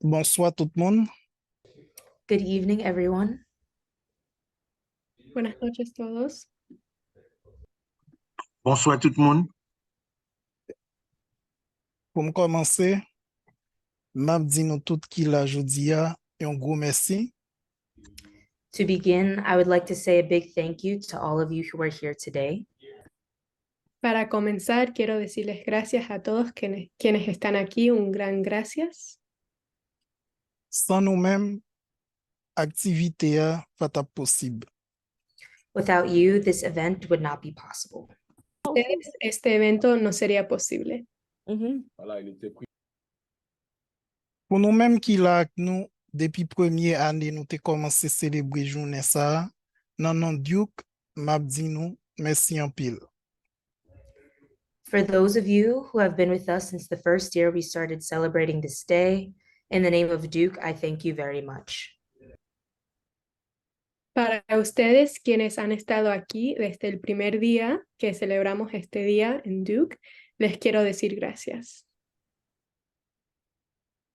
Bonsoir tout le monde. Good evening, everyone. Buenas noches todos. Bonsoir tout le monde. Pour commencer, m'a dit nous tout qui la jodi a un gros merci. To begin, I would like to say a big thank you to all of you who are here today. Para comenzar, quiero decirles gracias a todos quienes están aquí, un gran gracias. Sans nous-mêmes, activité a pas ta possible. Without you, this event would not be possible. Ustedes, este evento no sería posible. Pour nous-mêmes qui la avec nous depuis première année nous t'ai commencé célébrer journée ça, nan non Duke, m'a dit nous merci en pile. For those of you who have been with us since the first year we started celebrating this day, in the name of Duke, I thank you very much. Para ustedes, quienes han estado aquí desde el primer día que celebramos este día en Duke, les quiero decir gracias.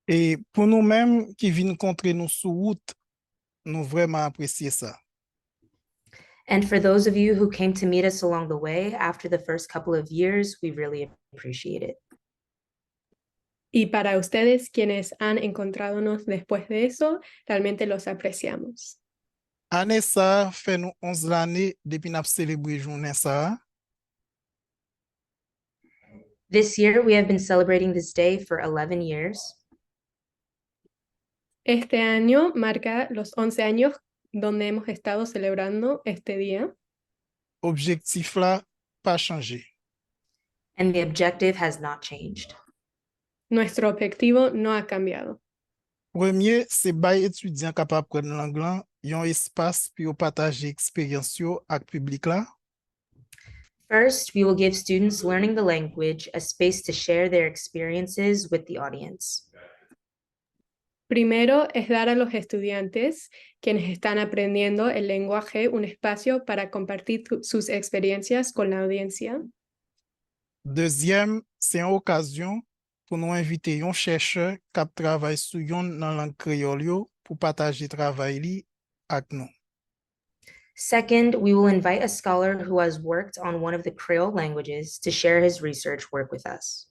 Et pour nous-mêmes qui viennent rencontrer nous sur route, nous vraiment apprécier ça. And for those of you who came to meet us along the way after the first couple of years, we really appreciate it. Y para ustedes, quienes han encontradonos después de eso, realmente los apreciamos. Année ça fait nous 11 l'année depuis n'a célébré journée ça. This year, we have been celebrating this day for 11 years. Este año marca los 11 años donde hemos estado celebrando este día. Objectif là pas changé. And the objective has not changed. Nuestro objetivo no ha cambiado. Premier, c'est bay étudiant capable prendre l'anglais, yon espace pour partager expérience yo avec public là. First, we will give students learning the language a space to share their experiences with the audience. Primero es dar a los estudiantes quienes están aprendiendo el lenguaje un espacio para compartir sus experiencias con la audiencia. Deuxième, c'est une occasion pour nous inviter un chercheur qui travaille sur yon dans langue créole yo pour partager travail li avec nous. Second, we will invite a scholar who has worked on one of the Creole languages to share his research work with us.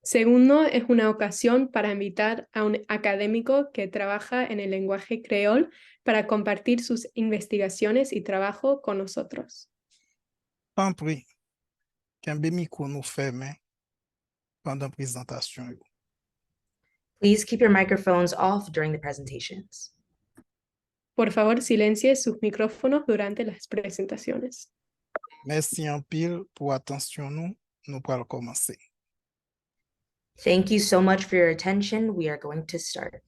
Segundo, es una ocasión para invitar a un académico que trabaja en el lenguaje creol para compartir sus investigaciones y trabajo con nosotros. En prie, kembe micro nous ferme pendant présentation yo. Please keep your microphones off during the presentations. Por favor, silencie sus micrófonos durante las presentaciones. Merci en pile pour attention nous pourrons commencer. Thank you so much for your attention. We are going to start.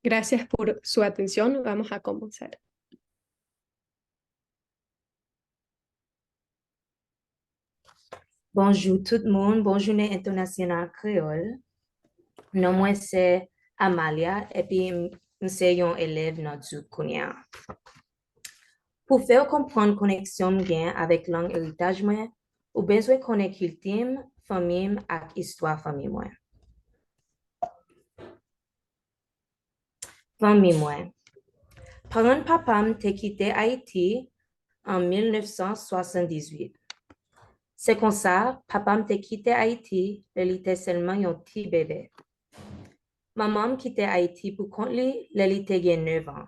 Gracias por su atención. Vamos a comenzar. Bonjour tout le monde, bonne journée internationale créole. Non, moi c'est Amalia et puis je suis une élève dans Duke Kounia. Pour faire comprendre connexion gain avec langue héritage moi, ou besoin connaître culture, famille et histoire famille moi. Famille moi. Parents papa t'ai quitté Haïti en 1978. C'est comme ça, papa m'a quitté Haïti, il était seulement un petit bébé. Maman m'a quitté Haïti pour compte lui, il était 9 ans.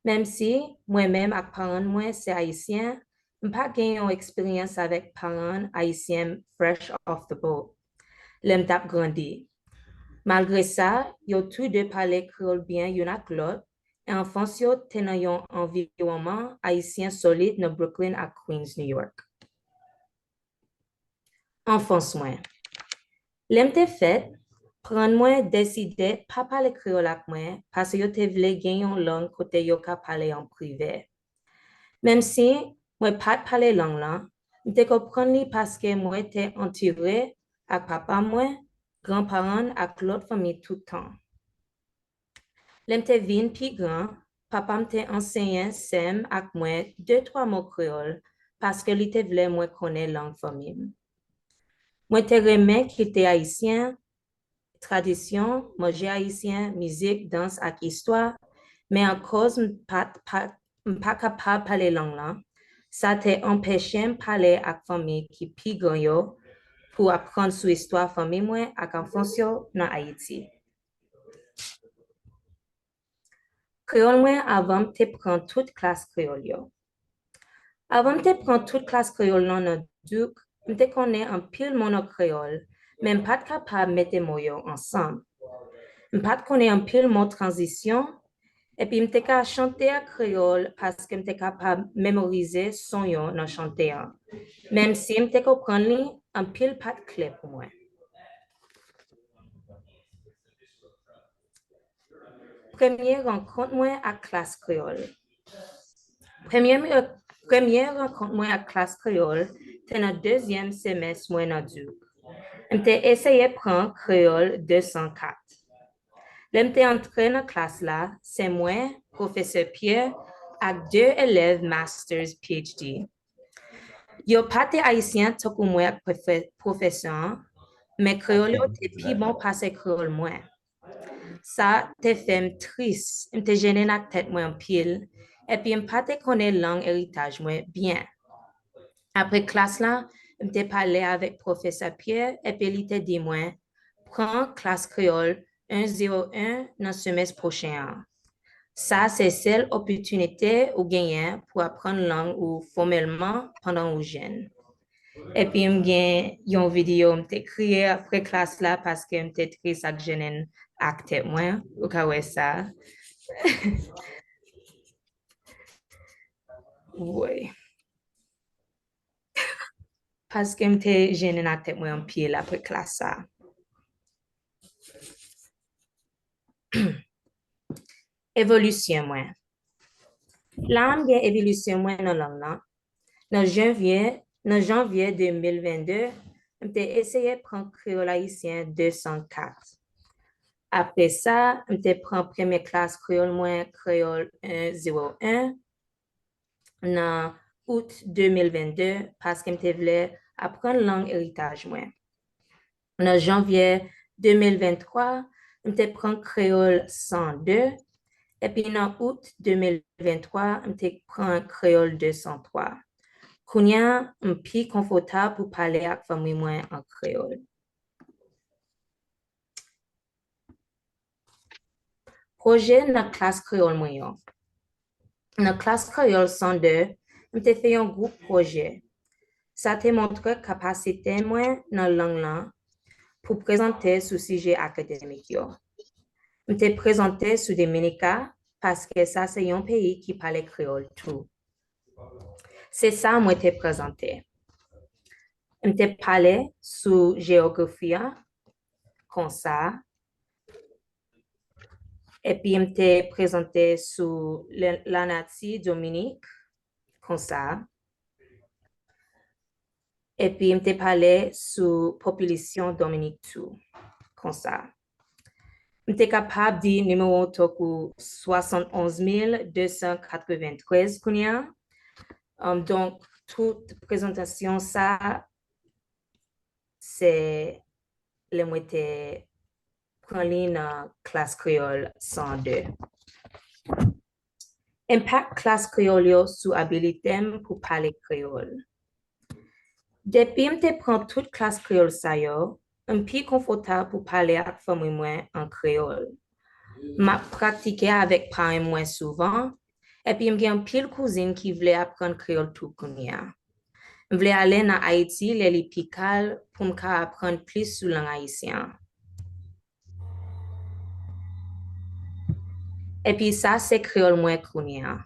Même si moi-même avec parents moi c'est haïtien, je n'ai pas gagné une expérience avec parents haïtiens fresh off the boat. L'ai tap grandi. Malgré ça, yo tous deux parlaient créole bien yon ak l'autre, et en France yo tenan yon environnement haïtien solide dans Brooklyn à Queens, New York. Enfance moi. L'aime te fait, prendre moi décider pas parler créole avec moi parce que yo te vle gen yon langue côté yo ka parler en privé. Même si moi pas parler langue là, m'te comprendre li parce que moi te entouré avec papa moi, grands-parents avec l'autre famille tout le temps. L'aime te vin pi grand, papa m'te enseigné sem avec moi 2-3 mots créole parce que li te vle moi connaître langue famille. Moi te remè qu'il était haïtien, tradition, manger haïtien, musique, danse ak histoire, mais en cause pas capable de parler langue là, ça te empêché de parler avec famille qui pi grand yo pour apprendre sur histoire famille moi ak enfance yo dans Haïti. Créole moi avant te prendre toute classe créole yo. Avant te prendre toute classe créole dans Duc, te connais un pile mono créole, même pas capable de mettre mots yo ensemble. Pas connais un pile mot transition. Et puis, je suis chanter à créole parce que je suis capable de mémoriser son yo dans chanter. Même si je comprends un pile pas de clé pour moi. Première rencontre moi à classe créole. Première rencontre moi à classe créole, c'est dans le deuxième semestre moi dans Duc. J'ai essayé de prendre créole 204. J'étais entré dans la classe là, c'est moi, professeur Pierre, avec 2 élèves masters PhD. Yo pas te haïtien tant que moi professeur, mais créole te plus bon passer créole moi. Ça te fait triste, me gêné la tête moi en pile, et puis me pas te connaît langue héritage moi bien. Après classe là, me parlé avec professeur Pierre, et puis il te dit moi, prends classe créole 101 dans le semestre prochain. Ça, c'est celle opportunité ou gagner pour apprendre langue ou formellement pendant ou jeune. Et puis, j'ai une vidéo, je crié après classe là parce que je triste ça que je n'ai acté moi, au cas où ça. Oui. Parce que je n'ai acté moi en pied après classe ça. Évolution moi. Là, j'ai évolution moi dans langue là. Dans janvier 2022, j'ai essayé de prendre créole haïtien 204. Après ça, j'ai pris première classe créole moins créole 101 en août 2022 parce que je voulais apprendre langue héritage moins. En janvier 2023, j'ai pris créole 102 et puis en août 2023, j'ai pris créole 203. Kounya, je suis plus confortable pour parler avec famille moi en créole. Projet dans la classe créole moyen. Dans la classe créole 102, j'ai fait un groupe projet. Ça te montre capacité moi dans la langue là pour présenter ce sujet académique. J'ai présenté sur Dominica parce que ça c'est un pays qui parle créole tout. C'est ça moi t'ai présenté. J'ai parlé sur géographie comme ça. Et puis, je t'ai présenté sur la natie Dominique, comme ça. Et puis, je t'ai parlé sur population Dominique tout, comme ça. Je t'ai capable de dire numéro 71 293 kounia. Donc, toute présentation, ça, c'est le moitié prendre dans classe créole 102. Impact classe créole sur habilité pour parler créole. Depuis que je prends toute classe créole ça yo, je suis plus confortable pour parler avec famille moi en créole. Je pratique avec parents moi souvent et puis j'ai un pile cousine qui voulait apprendre créole tout comme ça. Je voulais aller en Haïti les pical pour me apprendre plus sur langue haïtienne. Et puis ça c'est créole moi kounia.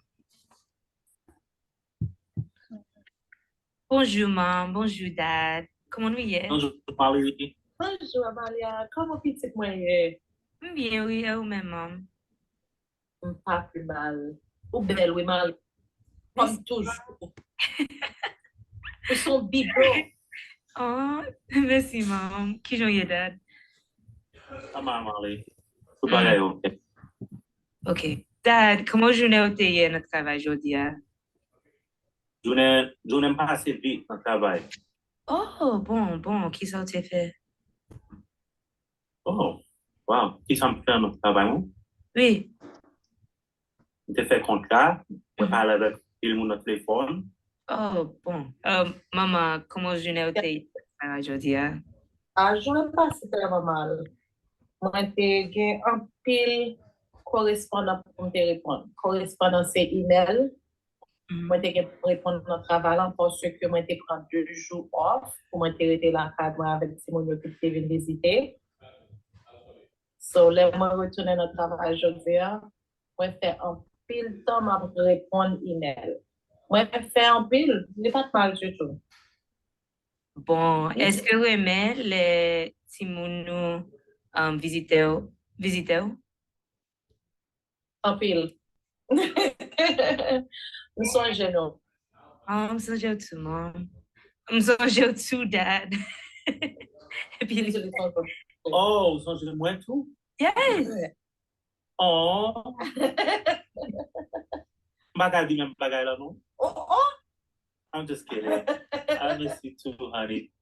Bonjour, maman. Bonjour, dad. Comment vous êtes? Bonjour, Marie. Bonjour, Amalia. Comment petite moi est? Bien, oui, et vous-même, maman. Pas plus mal. Ou belle, oui, mal. Comme toujours. Ou son biberon. Oh, merci, maman. Qui j'en ai, dad? Ça va, Marie. Tout va bien, ok. OK. Dad, comment je n'ai pas hier notre travail aujourd'hui? Je n'aime pas assez vite dans le travail. Oh, bon, qui ça t'est fait? Oh, Wow, qui s'en fait notre travail? Oui. Tu fait contrat, on parle avec le monde au téléphone. Oh, bon. Maman, comment je n'ai été aujourd'hui? Je ne pas si vraiment mal. Moi, j'ai un pile correspondant pour me répondre. Correspondant, c'est email. Moi, j'ai répondre à notre travail parce que moi, j'ai pris 2 jours off pour m'intéresser la cadre avec mon équipe qui vient visiter. So, là, moi, retourner notre travail aujourd'hui, moi, fait un pile temps à répondre email. Moi, fait un pile, n'est pas mal du tout. Bon, est-ce que vous aimez les Timounou visiteurs? Un pile. Nous sommes jeunes. I'm so joke too, Mom. I'm so joke too, Dad. Et puis, Oh, sont de moi tout? yes. Oh. Bagay di même bagay là, non? Oh. I'm just kidding. I miss you too, honey.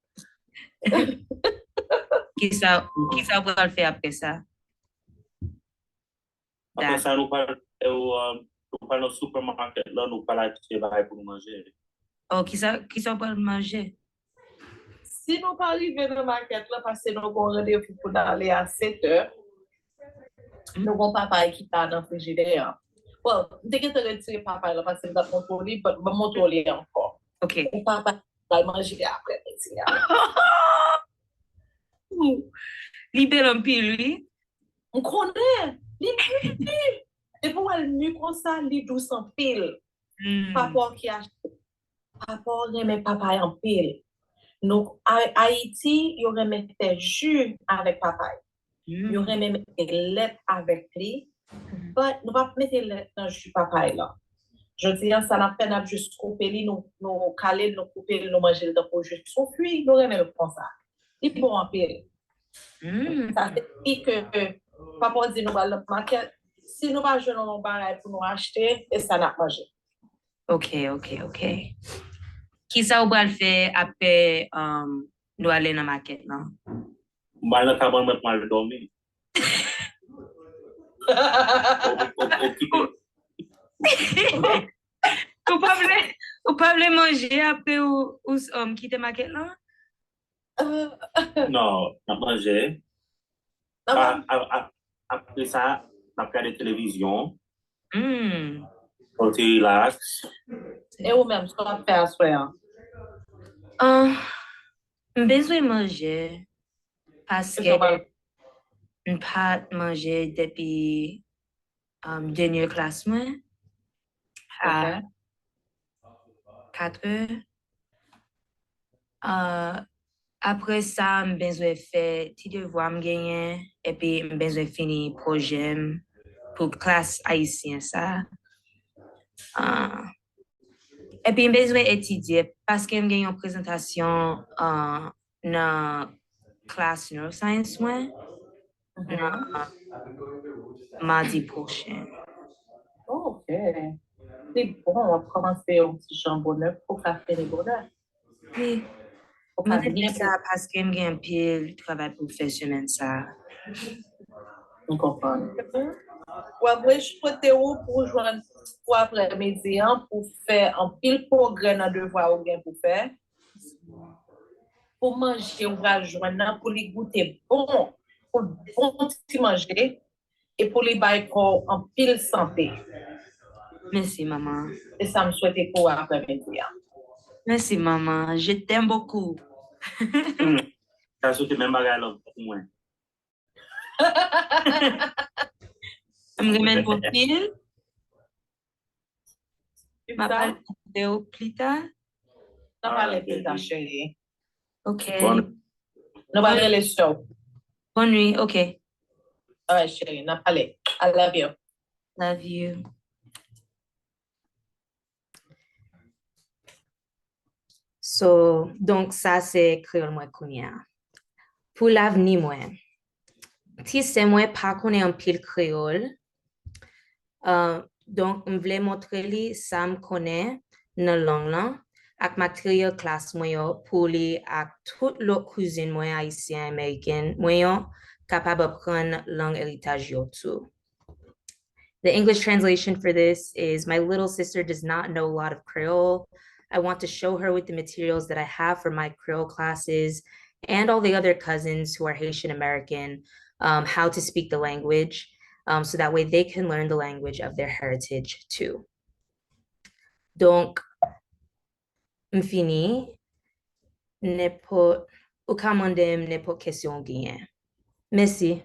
Qui ça va le faire après ça? Après ça, nous parlons au supermarché, là, nous parlons acheter bagay pour nous manger. Oh, qui ça va le manger? Si nous pas arriver dans la market là, parce que nous avons rendez-vous pour aller à 7 heures, nous avons papa qui part dans le frigidaire. Bon, dès que tu retires papa là, parce que nous avons contrôlé encore. OK. Et papa va manger après. Libère un peu, lui. On connaît. Et pour elle mieux comme ça, les douce en pile. Papa qui a papa remet papa en pile. Donc, à Haïti, il y aurait mis des jus avec papa. Il y aurait mis des lettres avec lui. Mais nous ne pas mettre des lettres dans le jus papa là. Je dis, ça n'a pas juste couper, nous caler, nous couper, nous manger le pour juste souffrir, nous aurait mis le comme ça. Il est bon en pile. Ça fait que papa dit, nous allons marquer. Si nous pas jouer nos barrages pour nous acheter, et ça n'a pas mangé. OK. Qui ça va le faire après nous aller dans la market, non? Bah, là, quand même, moi, je dormir. Vous pouvez manger après ou quitter la market, non? Non, on a mangé. Après ça, on a regardé la télévision. On se relaxe. Et vous-même, ce qu'on a fait à soir? Besoin de manger parce que je n'ai pas mangé depuis dernière classe à 4 heures. Après ça, j'ai besoin de faire petit devoir gagner et puis j'ai besoin de finir le projet pour classe haïtienne ça. Et puis j'ai besoin d'étudier parce que j'ai une présentation dans la classe neuroscience mardi prochain. OK. C'est bon, on va commencer un petit jambonneur pour faire les bonheurs. Oui. Je dis ça parce que j'ai un peu de travail professionnel ça. On comprend. Ouais, je peux où pour joindre pour après-midi pour faire un pile programme de devoir ou bien pour faire. Pour manger, on va joindre pour les goûter bon, pour bon petit manger et pour les bailler en pile santé. Merci, maman. Et ça me souhaite pour après-midi. Merci, maman. Je t'aime beaucoup. Ça souhaite même bagage là pour moi. Je me remets pour pile. Ma parole de plus tard. On va parler plus tard, chérie. OK. On va aller les shows. Bonne nuit. OK. All right, chérie. On va parler. I love you. Love you. So, donc, ça, c'est créole moi kounia. Pour l'avenir, moi, si c'est moi pas connaît un pile créole, donc, je voulais montrer lui, ça me connaît dans langue là, avec matériel classe moi pour lui, avec toute l'autre cuisine moi haïtien américaine, moi capable d'apprendre langue héritage yo tout. The English translation for this is, my little sister does not know a lot of Creole. I want to show her with the materials that I have for my Creole classes and all the other cousins who are Haitian American, how to speak the language, so that way they can learn the language of their heritage too. Donc, m'fini, n'importe, ou commandem n'importe question gain. Merci.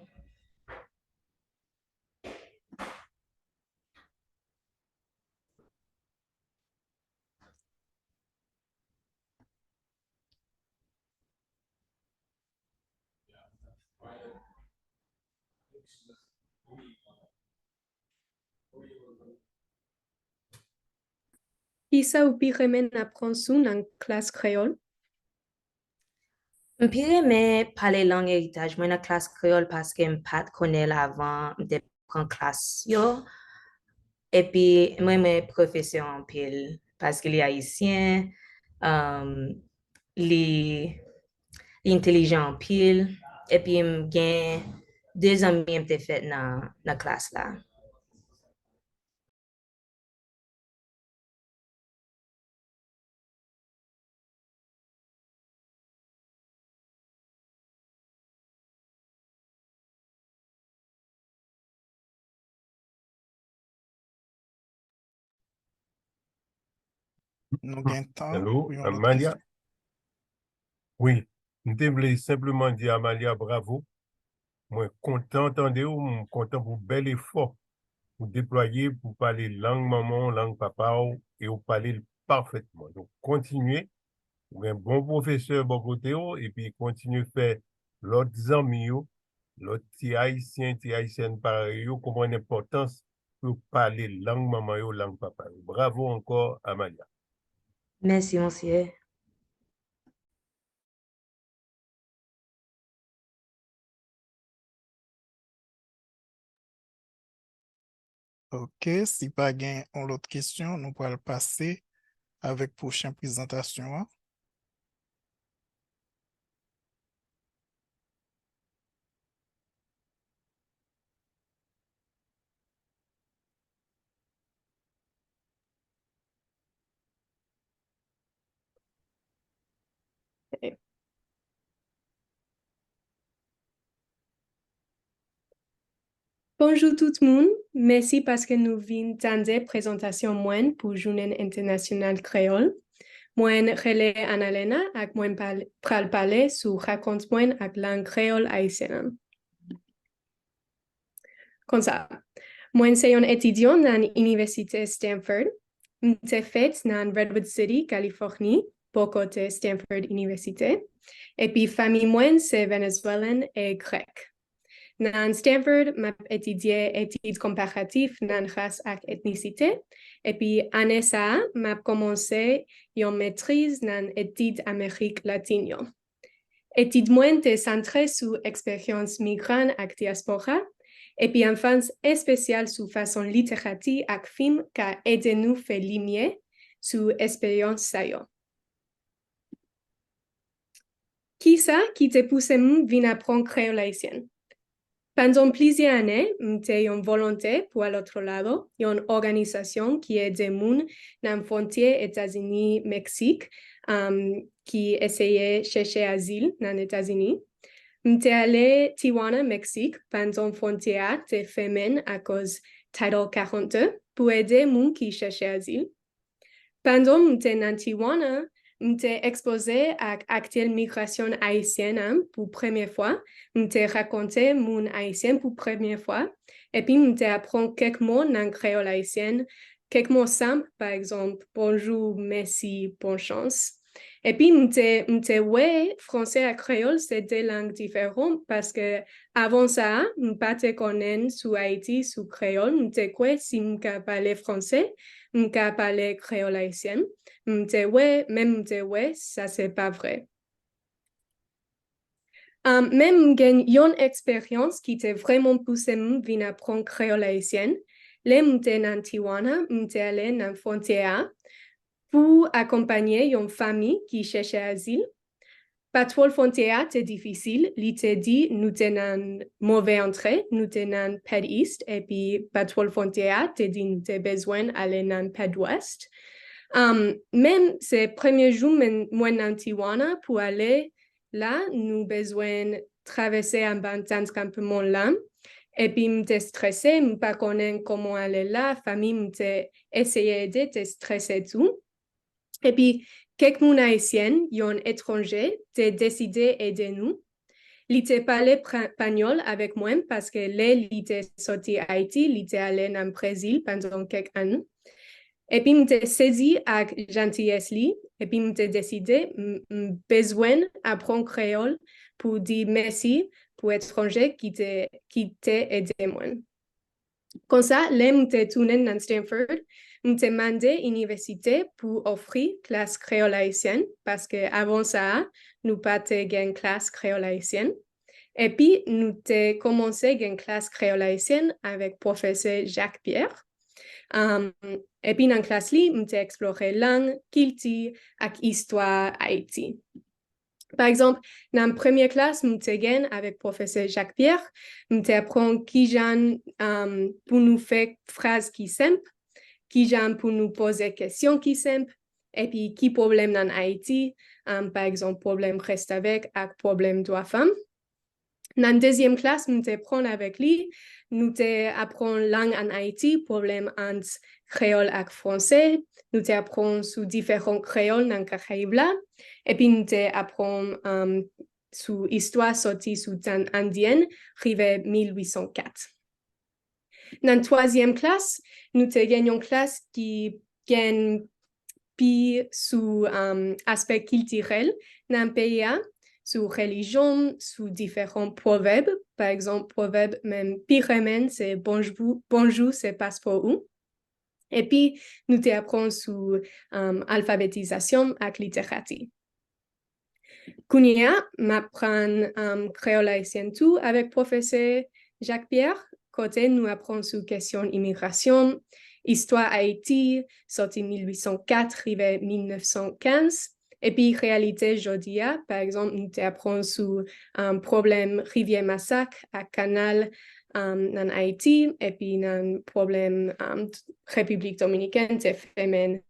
Qui ça ou pire men apprend sous dans classe créole? M'pire mais parler langue héritage, moi dans classe créole parce que m'pas connaît avant de prendre classe yo. Et puis moi mes professeurs en pile parce qu'il est haïtien, les intelligent en pile et puis m'gain 2 ans m'te fait dans classe là. Nous gagnons temps Allô, pour une autre Amalia? question. Oui, je voulais simplement dire Amalia, bravo. Moi, content d'entendre ou content pour bel effort pour déployer, pour parler langue maman, langue papa, et vous parler parfaitement. Donc, continuez. Vous êtes un bon professeur, bon côté, et puis continuez à faire l'autre amis, l'autre petit haïtien pareil, comprendre l'importance pour parler langue maman, langue papa. Bravo encore, Amalia. Merci monsieur. Ok, si pas gain on l'autre question, nous pourrons passer avec prochaine présentation. Bonjour tout le monde, merci parce que nous venons d'entendre présentation moyenne pour Journée internationale créole. Moi, relais Annalena, ak moi pral parler sur raconte moyenne ak langue créole haïtienne. Comme ça, moi c'est un étudiant dans l'université Stanford. M'te fait dans Redwood City, Californie, pour côté Stanford Université. Et puis famille moi c'est vénézuélienne et grecque. Dans Stanford, m'a étudié études comparatives dans race et ethnicité. Et puis, année ça, m'a commencé une maîtrise dans études Amérique latine. Études moins centrées sur expérience migrante et diaspora. Et puis, enfin, spéciale sur façon littérature et film qui a aidé nous faire lumière sur expérience ça. Qui ça qui te poussé à apprendre créole haïtien? Pendant plusieurs années, j'étais une volonté pour l'autre lado, une organisation qui aide les gens dans la frontière États-Unis-Mexique qui essayait de chercher asile dans les États-Unis. J'étais allée à Tijuana, Mexique, pendant la frontière de femmes à cause Title 42 pour aider les gens qui cherchaient asile. Pendant que j'étais à Tijuana, j'étais exposée à l'actuelle migration haïtienne pour la première fois. J'étais raconté mon haïtien pour la première fois. Et puis, j'étais apprendre quelques mots en créole haïtien, quelques mots simples, par exemple, bonjour, merci, bonne chance. Et puis, j'étais ouais, français et créole, c'est 2 langues différentes parce que avant ça, je ne pas connais sur Haïti, sur créole. J'étais quoi si je parlais français, je parlais créole haïtien. M'te ouais, ça c'est pas vrai. Même j'ai une expérience qui t'a vraiment poussé à apprendre créole haïtien. Là, m'te dans Tijuana, m'te allé dans la frontière pour accompagner une famille qui cherchait asile. Patrol Fontea, c'est difficile. Il te dit, nous tenons mauvais entrée, nous tenons ped east, et puis Patrol Fontea te dit, nous avons besoin d'aller dans ped west. Même ces premiers jours, moi dans Tijuana, pour aller là, nous avons besoin de traverser un campement là. Et puis, je suis stressée, je ne sais pas comment aller là. La famille m'a essayé d'aider, je suis stressée tout. Et puis, quelques haïtiens, un étranger, ont décidé d'aider nous. Il était parlé espagnol avec moi parce que là, il était sorti d'Haïti, il était allé dans le Brésil pendant quelques années. Et puis, je saisi avec gentillesse, et puis je décidé, besoin d'apprendre créole pour dire merci pour étranger qui t'a aidé moi. Comme ça, là, je tourné dans Stanford, je demandé à l'université pour offrir classe créole haïtienne parce qu'avant ça, nous pas une classe créole haïtienne. Et puis, nous avons commencé une classe créole haïtienne avec professeur Jacques Pierre. Et puis, dans la classe, nous avons exploré langue, culture et histoire Haïti. Par exemple, dans la première classe, nous avons avec professeur Jacques Pierre, nous apprenons qui j'en pour nous faire phrases qui simples, qui j'en pour nous poser questions qui simples, et puis qui problème dans Haïti, par exemple, problème reste avec problème droit femme. Dans la deuxième classe, nous apprenons avec lui, nous apprenons langue en Haïti, problème entre créole et français, nous apprenons sur différents créoles dans le Caraïbe là, et puis nous apprenons sur histoire sortie sous temps indienne, arrivé 1804. Dans la troisième classe, nous avons une classe qui gagne puis sur aspect culturel dans le pays, sur religion, sur différents proverbes. Par exemple, proverbe même pyramide, c'est bonjour, c'est passeport où. Et puis, nous apprenons sur alphabétisation et littérature. Kounia m'apprend créole haïtien tout avec professeur Jacques Pierre. Côté, nous apprenons sur question immigration, histoire Haïti, sorti 1804, arrivé 1915. Et puis, réalité Jodia, par exemple, nous apprenons sur un problème rivière Massacre à Canal en Haïti, et puis un problème République dominicaine, c'est fait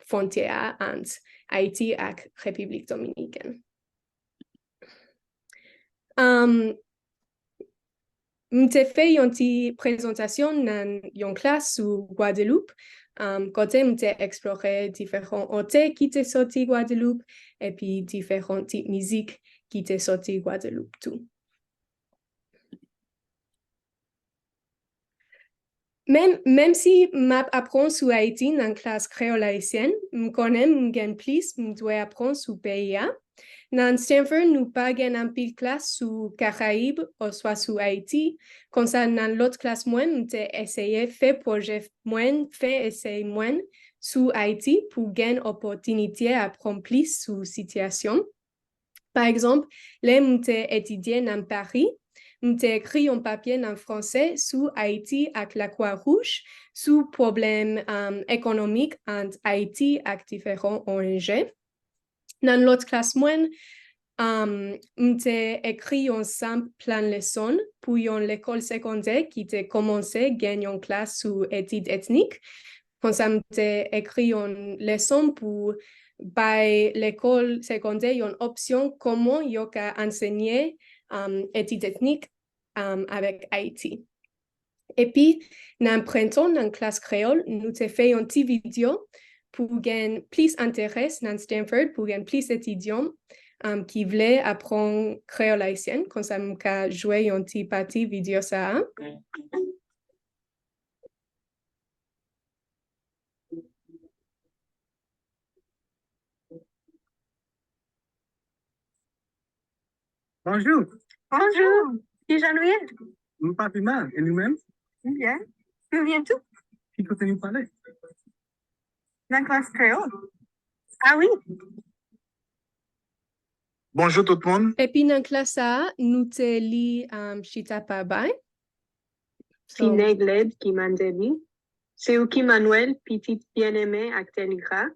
frontière entre Haïti et République dominicaine. J'ai fait une petite présentation dans une classe sur Guadeloupe. Côté, j'ai exploré différents hôtels qui étaient sortis de Guadeloupe et puis différentes types de musique qui étaient sortis de Guadeloupe tout. Même si j'apprends sur Haïti dans la classe créole haïtienne, je connais, je gagne plus, je dois apprendre sur pays. Dans Stanford, nous pas gagne un pile classe sur Caraïbes ou soit sur Haïti. Comme ça, dans l'autre classe moins, j'ai essayé faire projet moins, fait essai moins sur Haïti pour gagner opportunité à apprendre plus sur situation. Par exemple, là, j'ai étudié dans Paris. J'ai écrit un papier en français sur Haïti avec la Croix-Rouge, sur problèmes économiques entre Haïti et différents ONG. Dans l'autre classe moyenne, j'ai écrit un simple plan de leçon pour l'école secondaire qui a commencé à gagner une classe sur études ethniques. Comme ça, j'ai écrit une leçon pour l'école secondaire une option comment il y a enseigner études ethniques avec Haïti. Et puis, dans le printemps, dans la classe créole, nous avons fait une petite vidéo pour gagner plus d'intérêt dans Stanford, pour gagner plus d'étudiants qui voulaient apprendre créole haïtien. Comme ça, nous avons joué une petite partie vidéo ça. Bonjour, Bonjour, qui Jean-Louis? nous pas plus mal, et nous-mêmes, Bien. Tu viens tout? qui continue de parler? Dans la classe créole? Ah oui? Bonjour tout le monde. Et puis, dans la classe A, nous avons lu Chita Pabay. Finet Gled qui m'a dit. C'est Uki Manuel, petite bien-aimée, acteur gras.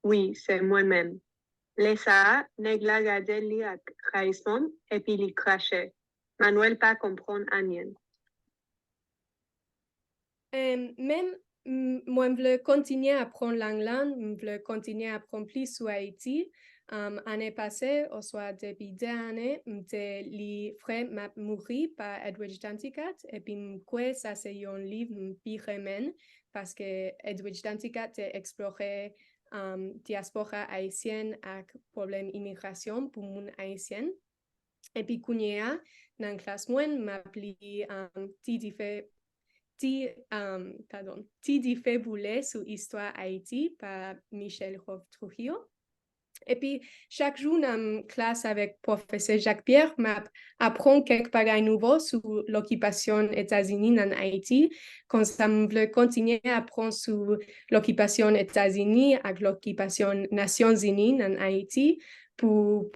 Oui, c'est moi-même. Lesa, nèg la gade li ak trahison et puis li crache. Manuel pas comprendre rien. Même moi, je veux continuer à apprendre l'anglais, je veux continuer à apprendre plus sur Haïti. Année passée, ou soit depuis 2 années, les frères m'a mouru par Edwidge Danticat, et puis quoi, ça c'est un livre pire remède, parce que Edwidge Danticat a exploré diaspora haïtienne avec problème immigration pour mon haïtien. Et puis, Kounia, dans la classe moyenne, m'a appelé Tidi fait boulet sur Histoire Haïti par Michel Trujillo. Et puis, chaque jour, dans la classe avec professeur Jacques-Pierre, m'apprend quelques bagages nouveaux sur l'occupation États-Unis en Haïti. Quand ça me veut continuer à apprendre sur l'occupation États-Unis avec l'occupation Nations Unies en Haïti pour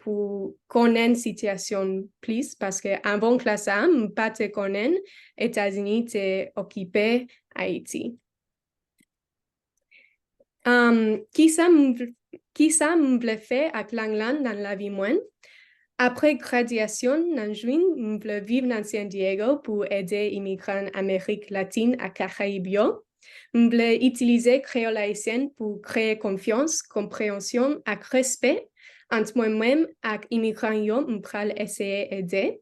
connaître la situation plus, parce qu'avant classe, je ne pas te connaître, États-Unis t'es occupé Haïti. Qui ça me voulait faire avec l'anglais dans la vie moyenne? Après graduation, en juin, je voulais vivre dans San Diego pour aider les immigrants d'Amérique latine à Caraïbes. Je voulais utiliser créole haïtien pour créer confiance, compréhension et respect entre moi-même et les immigrants je voulais essayer d'aider.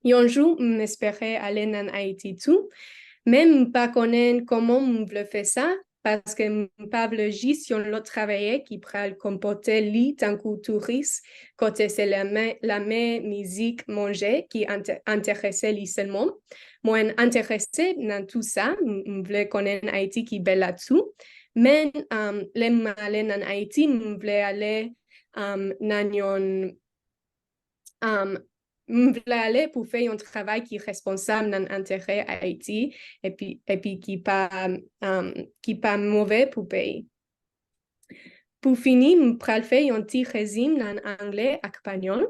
Un jour, j'espérais aller en Haïti tout, même pas connaître comment je voulais faire ça, parce que je pas juste sur l'autre travail qui pourrait comporter lui tant que touriste, côté c'est la musique, manger qui intéressait lui seulement. Moi, intéressé dans tout ça, je voulais connaître Haïti qui est belle là-dessous. Mais aller en Haïti, je voulais aller dans je voulais aller pour faire un travail qui est responsable dans l'intérêt à Haïti et puis qui n'est pas mauvais pour le pays. Pour finir, je vais faire un petit résumé en anglais et espagnol.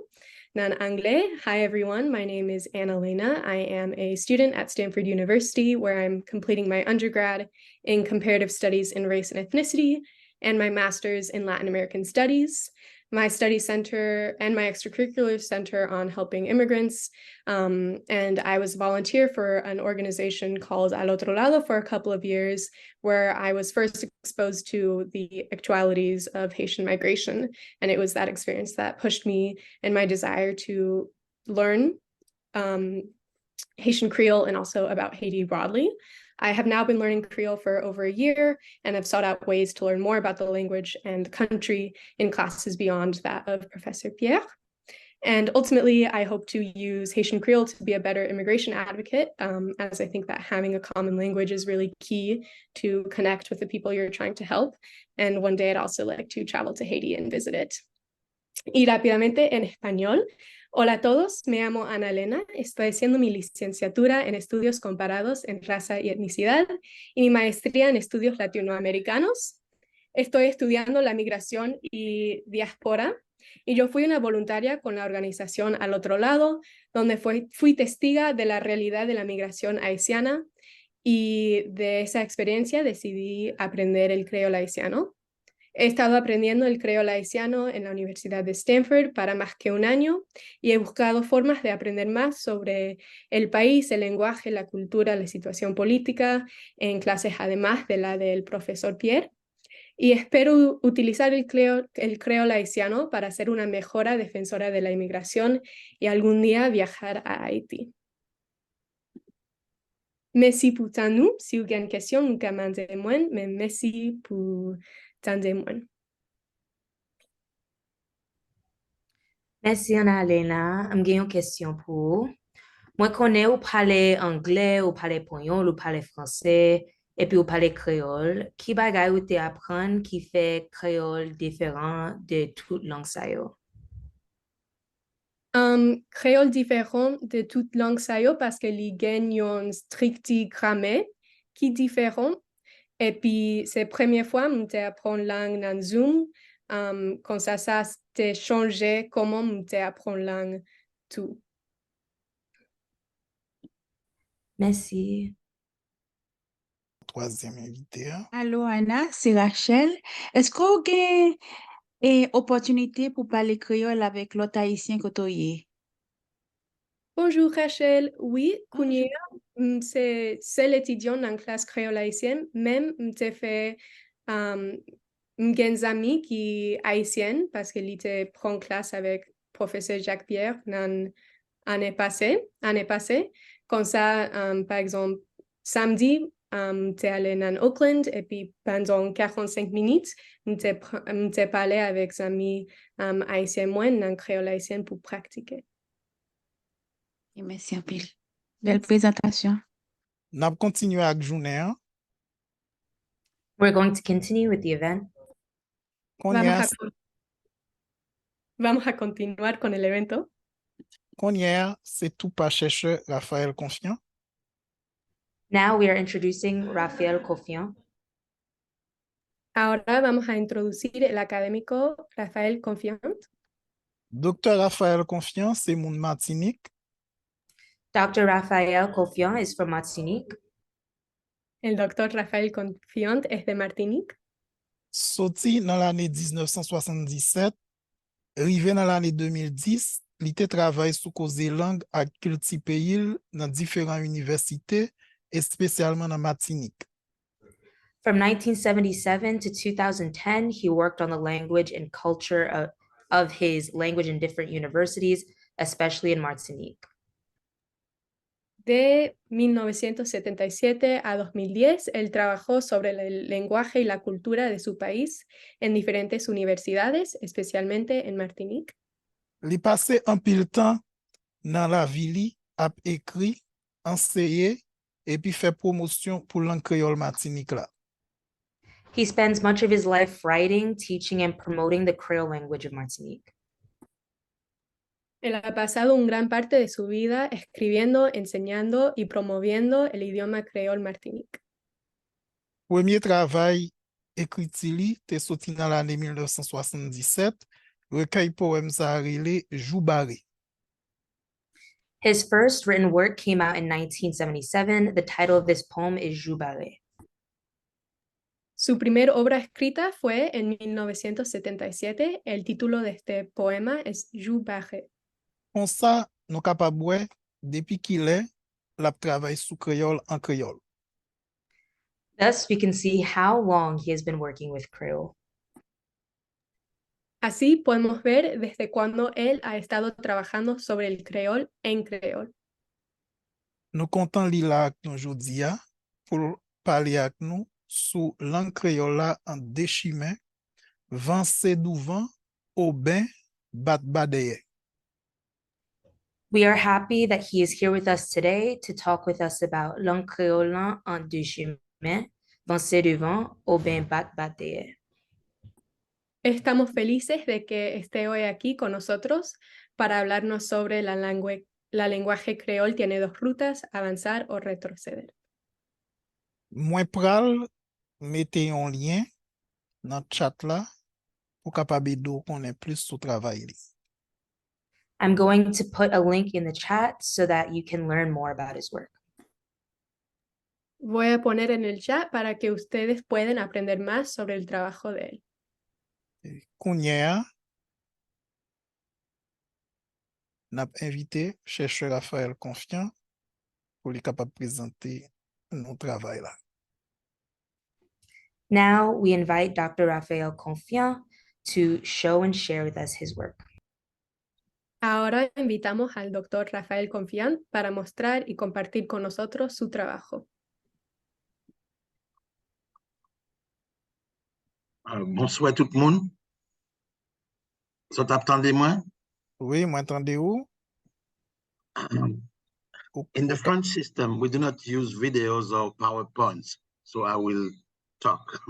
En anglais, hi everyone, my name is Annalena. I am a student at Stanford University where I'm completing my undergrad in comparative studies in race and ethnicity and my master's in Latin American studies. My study center and my extracurricular center on helping immigrants. And I was a volunteer for an organization called Al Otro Lado for a couple of years, where I was first exposed to the actualities of Haitian migration. And it was that experience that pushed me in my desire to learn Haitian Creole and also about Haiti broadly. I have now been learning Creole for over a year and have sought out ways to learn more about the language and the country in classes beyond that of Professor Pierre. And ultimately, I hope to use Haitian Creole to be a better immigration advocate, as I think that having a common language is really key to connect with the people you're trying to help. And one day I'd also like to travel to Haiti and visit it. Y rápidamente en español. Hola a todos, me llamo Ana Elena, estoy haciendo mi licenciatura en estudios comparados en raza y etnicidad y mi maestría en estudios latinoamericanos. Estoy estudiando la migración y diáspora y yo fui una voluntaria con la organización Al Otro Lado, donde fui testiga de la realidad de la migración haitiana y de esa experiencia decidí aprender el creole haitiano. He estado aprendiendo el creole haitiano en la Universidad de Stanford para más que un año y he buscado formas de aprender más sobre el país, el lenguaje, la cultura, la situación política en clases además de la del profesor Pierre. Y espero utilizar el creole haitiano para ser una mejora defensora de la inmigración y algún día viajar a Haití. Merci pour nous. Si vous avez une question, vous demandez-moi, mais merci pour tendez-moi. Merci, Anna-Lena. J'ai une question pour vous. Moi, connais ou parler anglais, ou parler espagnol, ou parler français, et puis ou parler créole. Qui bagay ou te apprendre qui fait créole différent de toute langue sa yo? Créole différent de toute langue sa yo parce que li gagne un stricti grammaire qui différent. Et puis, c'est la première fois que je apprends la langue dans Zoom. Comme ça t'est changé comment je apprends la langue tout. Merci. Troisième invité. Allô, Anna, c'est Rachel. Est-ce que vous avez Et opportunité pour parler créole avec l'autre haïtien que tu es. Bonjour Rachel, oui, Kounia, c'est l'étudiant en classe créole haïtienne, même m'te fait m'gen ami qui haïtienne parce qu'il était prend classe avec professeur Jacques Pierre l'année passée. Comme ça, par exemple, samedi, t'es allé en Auckland et puis pendant 45 minutes, m'te parlé avec amis haïtiens moins en créole haïtien pour pratiquer. Et merci un peu. Belle présentation. N'a continué avec journée. Hein? We're going to continue with the event. Vamos a continuar con el evento. Konyer, c'est tout pas chercheur Raphaël Confiant. Now we are introducing Raphael Confiant. Ahora vamos a introducir el académico Rafael Confiant. Docteur Raphaël Confiant, c'est mon Martinique. Dr. Raphael Confiant is from Martinique. El doctor Rafael Confiant es de Martinique. Sorti dans l'année 1977, arrivé dans l'année 2010, il était travaillé sous cause des langues à culti pays dans différentes universités et spécialement dans Martinique. From 1977 to 2010, he worked on the language and culture of his language in different universities, especially in Martinique. De 1977 a 2010, él trabajó sobre el lenguaje y la cultura de su país en diferentes universidades, especialmente en Martinique. Il passé un pile temps dans la ville, a écrit, enseigné et puis fait promotion pour langue créole Martinique là. He spends much of his life writing, teaching, and promoting the Creole language of Martinique. Él ha pasado una gran parte de su vida escribiendo, enseñando y promoviendo el idioma creol Martinique. Premier travail écrit li te sorti dans l'année 1977, recueil poème ça relé Jou Barré. His first written work came out in 1977. The title of this poem is Jou Barré. Su primera obra escrita fue en 1977. El título de este poema es Jou Barré. Comme ça, nous capables depuis qu'il est, la travail sous créole en créole. Thus, we can see how long he has been working with Creole. Así podemos ver desde cuando él ha estado trabajando sobre el creol en creol. Nous comptons li la ak nou jodi a pour parler avec nous sous langue créole là en déchimé, vancé douvan, au bain, bat badeye. We are happy that he is here with us today to talk with us about langue créole en deux chemins, vancé devant, au bain bat bateye. Estamos felices de que esté hoy aquí con nosotros para hablarnos sobre la lenguaje creol tiene dos rutas, avanzar o retroceder. Moi pral mette un lien dans chat là pour capable de connaître plus sur travail li. I'm going to put a link in the chat so that you can learn more about his work. Voy a poner en el chat para que ustedes puedan aprender más sobre el trabajo de él. Kounye, n'a invité chercheur Raphaël Confiant pour lui capable présenter notre travail là. Now we invite Dr. Raphael Confiant to show and share with us his work. Ahora invitamos al doctor Rafael Confiant para mostrar y compartir con nosotros su trabajo. Bonsoir tout le monde. So t'attendez-moi? Oui, moi entendez-vous? In the French system, we do not use videos or PowerPoints, so I will talk.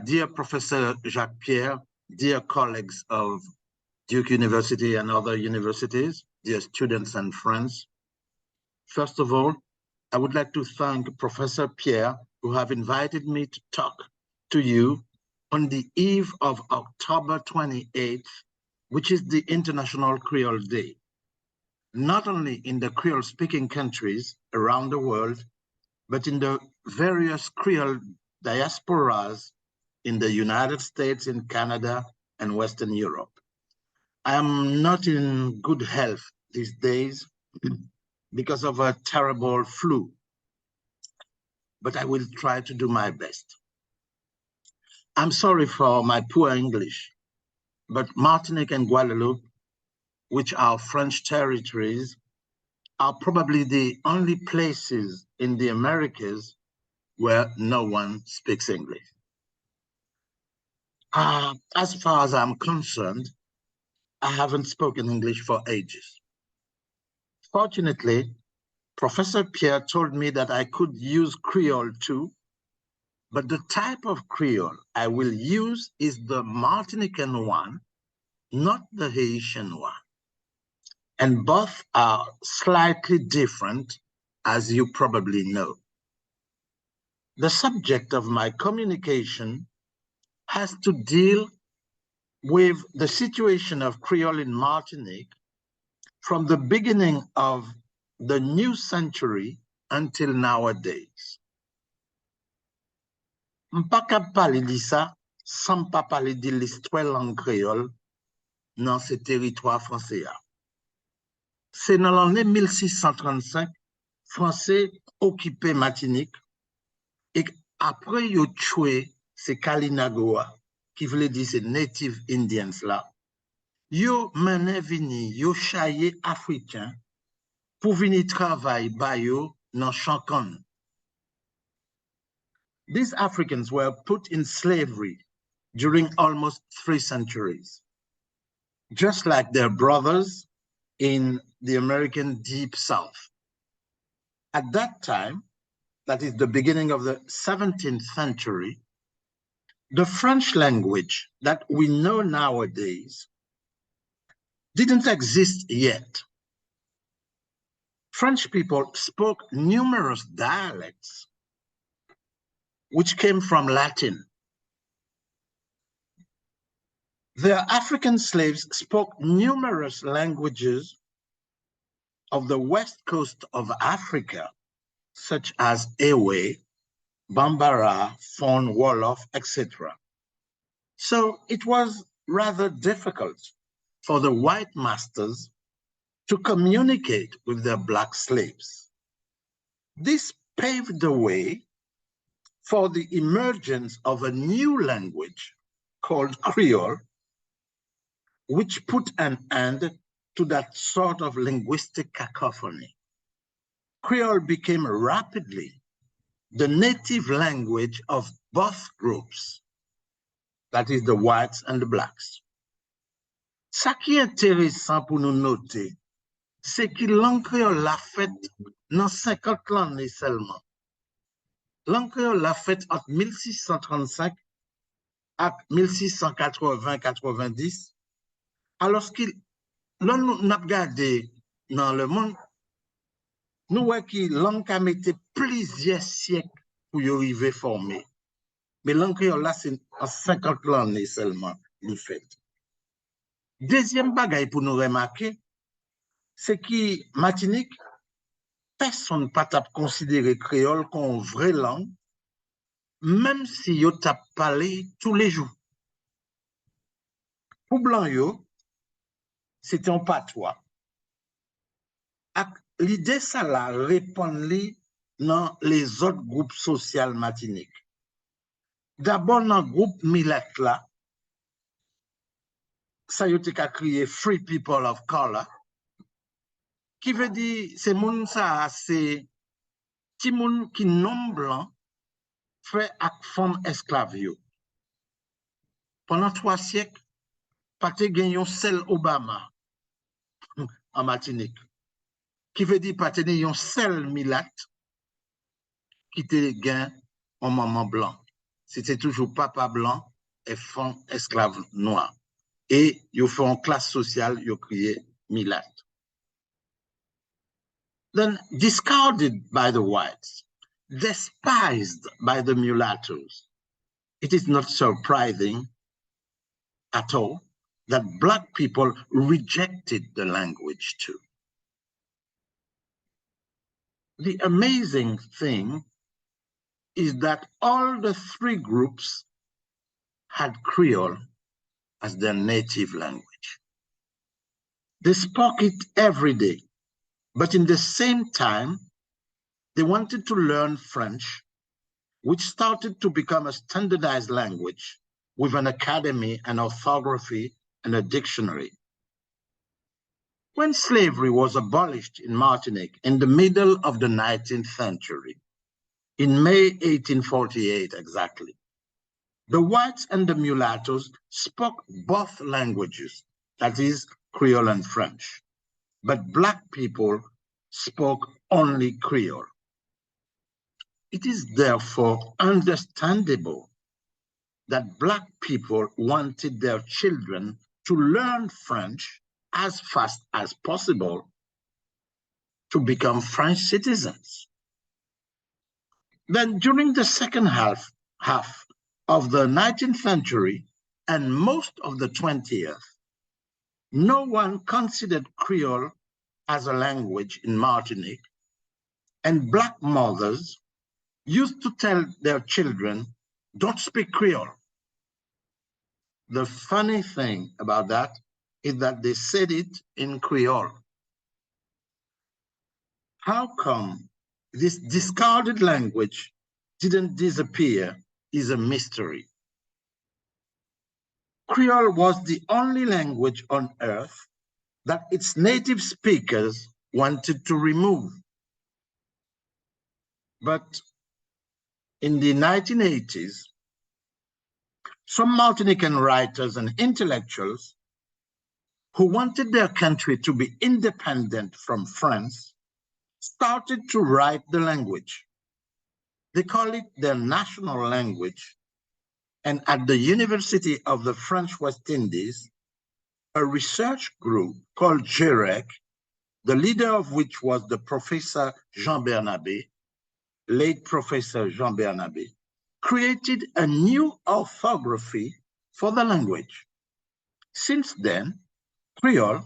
Dear Professor Jacques Pierre, dear colleagues of Duke University and other universities, dear students and friends, first of all, I would like to thank Professor Pierre who have invited me to talk to you on the eve of October 28th, which is the International Creole Day. Not only in the Creole-speaking countries around the world, but in the various Creole diasporas in the United States, in Canada, and Western Europe. I am not in good health these days because of a terrible flu, but I will try to do my best. I'm sorry for my poor English, but Martinique and Guadeloupe, which are French territories, are probably the only places in the Americas where no one speaks English. As far as I'm concerned, I haven't spoken English for ages. Fortunately, Professor Pierre told me that I could use Creole too, but the type of Creole I will use is the Martinican one, not the Haitian one. And both are slightly different, as you probably know. The subject of my communication has to deal with the situation of Creole in Martinique from the beginning of the new century until nowadays. M'pa kap pale di sa, sans pa pale de l'histoire langue créole dans ce territoire français. C'est dans l'année 1635, Français occupé Martinique et après yo tué ces Kalinagoa, qui voulait dire ces Native Indians là, yo mené vini, yo chaye Africain pour venir travailler ba yo dans Chancon. These Africans were put in slavery during almost 3 centuries, just like their brothers in the American Deep South. At that time, that is the beginning of the 17th century, the French language that we know nowadays didn't exist yet. French people spoke numerous dialects which came from Latin. Their African slaves spoke numerous languages of the west coast of Africa, such as Ewe, Bambara, Fon, Wolof, etc. So it was rather difficult for the white masters to communicate with their black slaves. This paved the way for the emergence of a new language called Creole, which put an end to that sort of linguistic cacophony. Creole became rapidly the native language of both groups, that is the whites and the blacks. Ça qui est intéressant pour nous noter, c'est que langue créole l'a fait dans 50 l'année seulement. Langue créole l'a fait entre 1635 et 1680-90, alors qu'il nous n'a regardé dans le monde, nous voyons que langue a mis plusieurs siècles pour y arriver formé. Mais langue créole là, c'est en 50 l'année seulement, le fait. Deuxième bagaille pour nous remarquer, c'est que Martinique, personne pas t'a considéré créole comme une vraie langue, même si yo t'a parlé tous les jours. Pour blanc yo, c'était un patois. L'idée ça la répond dans les autres groupes sociaux Martinique. D'abord dans le groupe Milat là, ça yo te ka crié Free People of Color, qui veut dire c'est moun ça c'est ti moun qui non blanc fait ak femme esclave yo. Pendant 3 siècles, pas te gen yon seul Obama en Martinique, qui veut dire pas te gen yon seul Milat qui te gen en maman blanc. C'était toujours papa blanc et femme esclave noir. Et yo fait en classe sociale, yo crié Milat. Then discarded by the whites, despised by the mulattoes, it is not surprising at all that black people rejected the language too. The amazing thing is that all the 3 groups had Creole as their native language. They spoke it every day, but in the same time, they wanted to learn French, which started to become a standardized language with an academy, an orthography, and a dictionary. When slavery was abolished in Martinique in the middle of the 19th century, in May 1848 exactly, the whites and the mulattoes spoke both languages, that is, Creole and French, but Black people spoke only Creole. It is therefore understandable that Black people wanted their children to learn French as fast as possible to become French citizens. Then during the second half of the 19th century and most of the 20th, no one considered Creole as a language in Martinique, and Black mothers used to tell their children, don't speak Creole. The funny thing about that is that they said it in Creole. How come this discarded language didn't disappear is a mystery. Creole was the only language on earth that its native speakers wanted to remove. But in the 1980s, some Martinican writers and intellectuals who wanted their country to be independent from France started to write the language. They call it their national language. And at the University of the French West Indies, a research group called GEREC, the leader of which was the Professor Jean Bernabé, late Professor Jean Bernabé, created a new orthography for the language. Since then, Creole,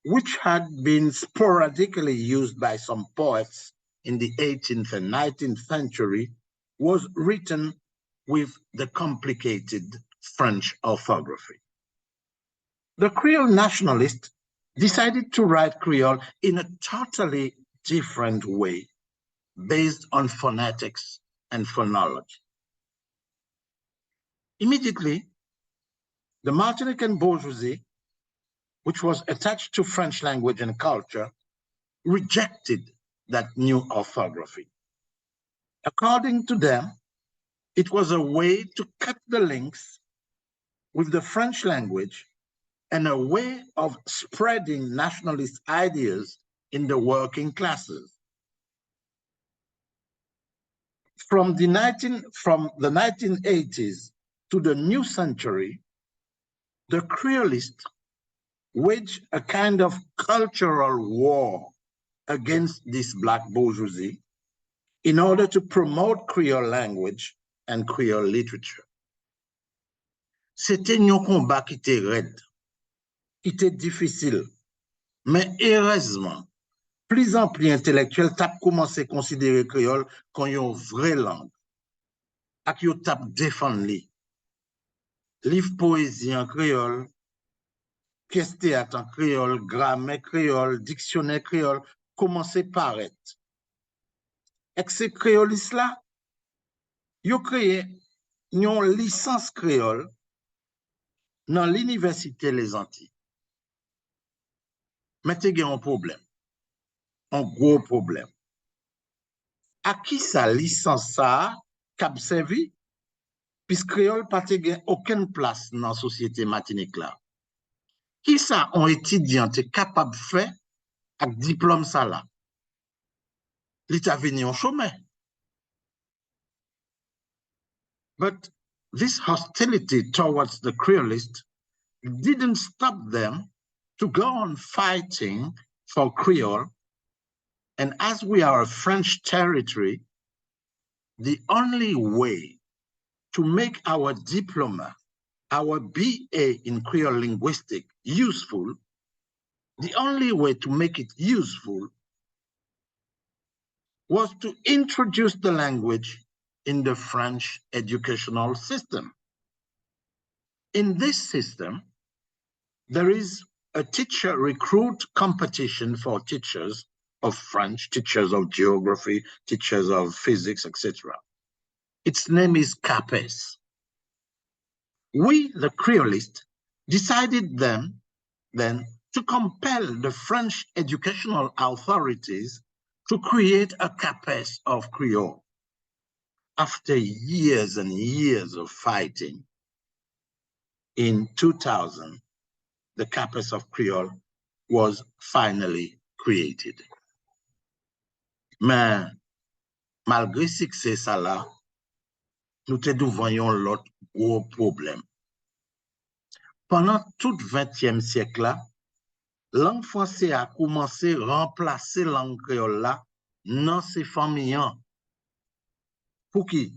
which had been sporadically used by some poets in the 18th and 19th century, was written with the complicated French orthography. The Creole nationalists decided to write Creole in a totally different way, based on phonetics and phonology. Immediately, the Martinican bourgeoisie, which was attached to French language and culture, rejected that new orthography. According to them, it was a way to cut the links with the French language and a way of spreading nationalist ideas in the working classes. From the 1980s to the new century, the Creolists waged a kind of cultural war against this Black bourgeoisie in order to promote Creole language and Creole literature. C'était un combat qui était raide, qui était difficile, mais heureusement, plus en plus intellectuel tap commencé à considérer Creole comme une vraie langue, et qui tap défendre li. Livre poésie en créole, pièce théâtre en créole, grammaire créole, dictionnaire créole, commencé à paraître. Et ces créolistes-là, ils ont créé une licence créole dans l'université Les Antilles. Mais il y a un problème, un gros problème. À qui sa licence ça a servi? Puisque créole n'a pas aucune place dans la société Martinique là. Qui ça un étudiant est capable de faire avec diplôme ça là? L'État venu en chômage. But this hostility towards the Creolists didn't stop them to go on fighting for Creole. And as we are a French territory, the only way to make our diploma, our BA in Creole linguistics useful, the only way to make it useful was to introduce the language in the French educational system. In this system, there is a teacher recruit competition for teachers of French, teachers of geography, teachers of physics, etc. Its name is CAPES. We, the Creolists, decided then to compel the French educational authorities to create a CAPES of Creole. After years and years of fighting, in 2000, the CAPES of Creole was finally created. Mais, malgré succès ça là, nous te devons l'autre gros problème. Pendant tout 20e siècle là, langue française a commencé à remplacer langue créole là dans ses familles. Pour qui?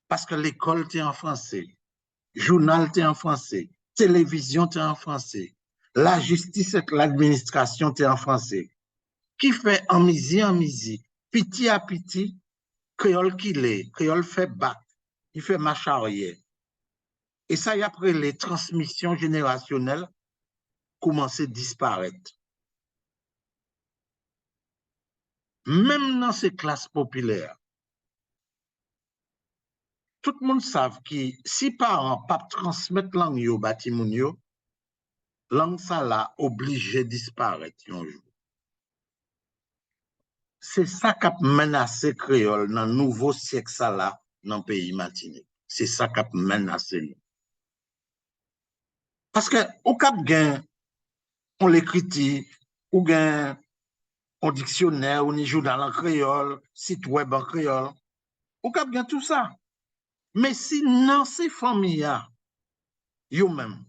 Parce que l'école était en français, journal était en français, télévision était en français, la justice et l'administration était en français. Qui fait en misi, petit à petit, créole qui l'est, créole fait bac, il fait marche arrière. Et ça, y après les transmissions générationnelles commencent à disparaître. Même dans ces classes populaires, tout le monde sait que si parents ne transmettent la langue au bâtiment, langue ça là obligé de disparaître un jour. C'est ça qui a menacé créole dans le nouveau siècle ça là dans le pays Martinique. C'est ça qui a menacé nous. Parce que au cap gain, on l'écrit, ou gain un dictionnaire, ou un journal en créole, site web en créole, au cap gain tout ça. Mais si dans ces familles-là, yo même,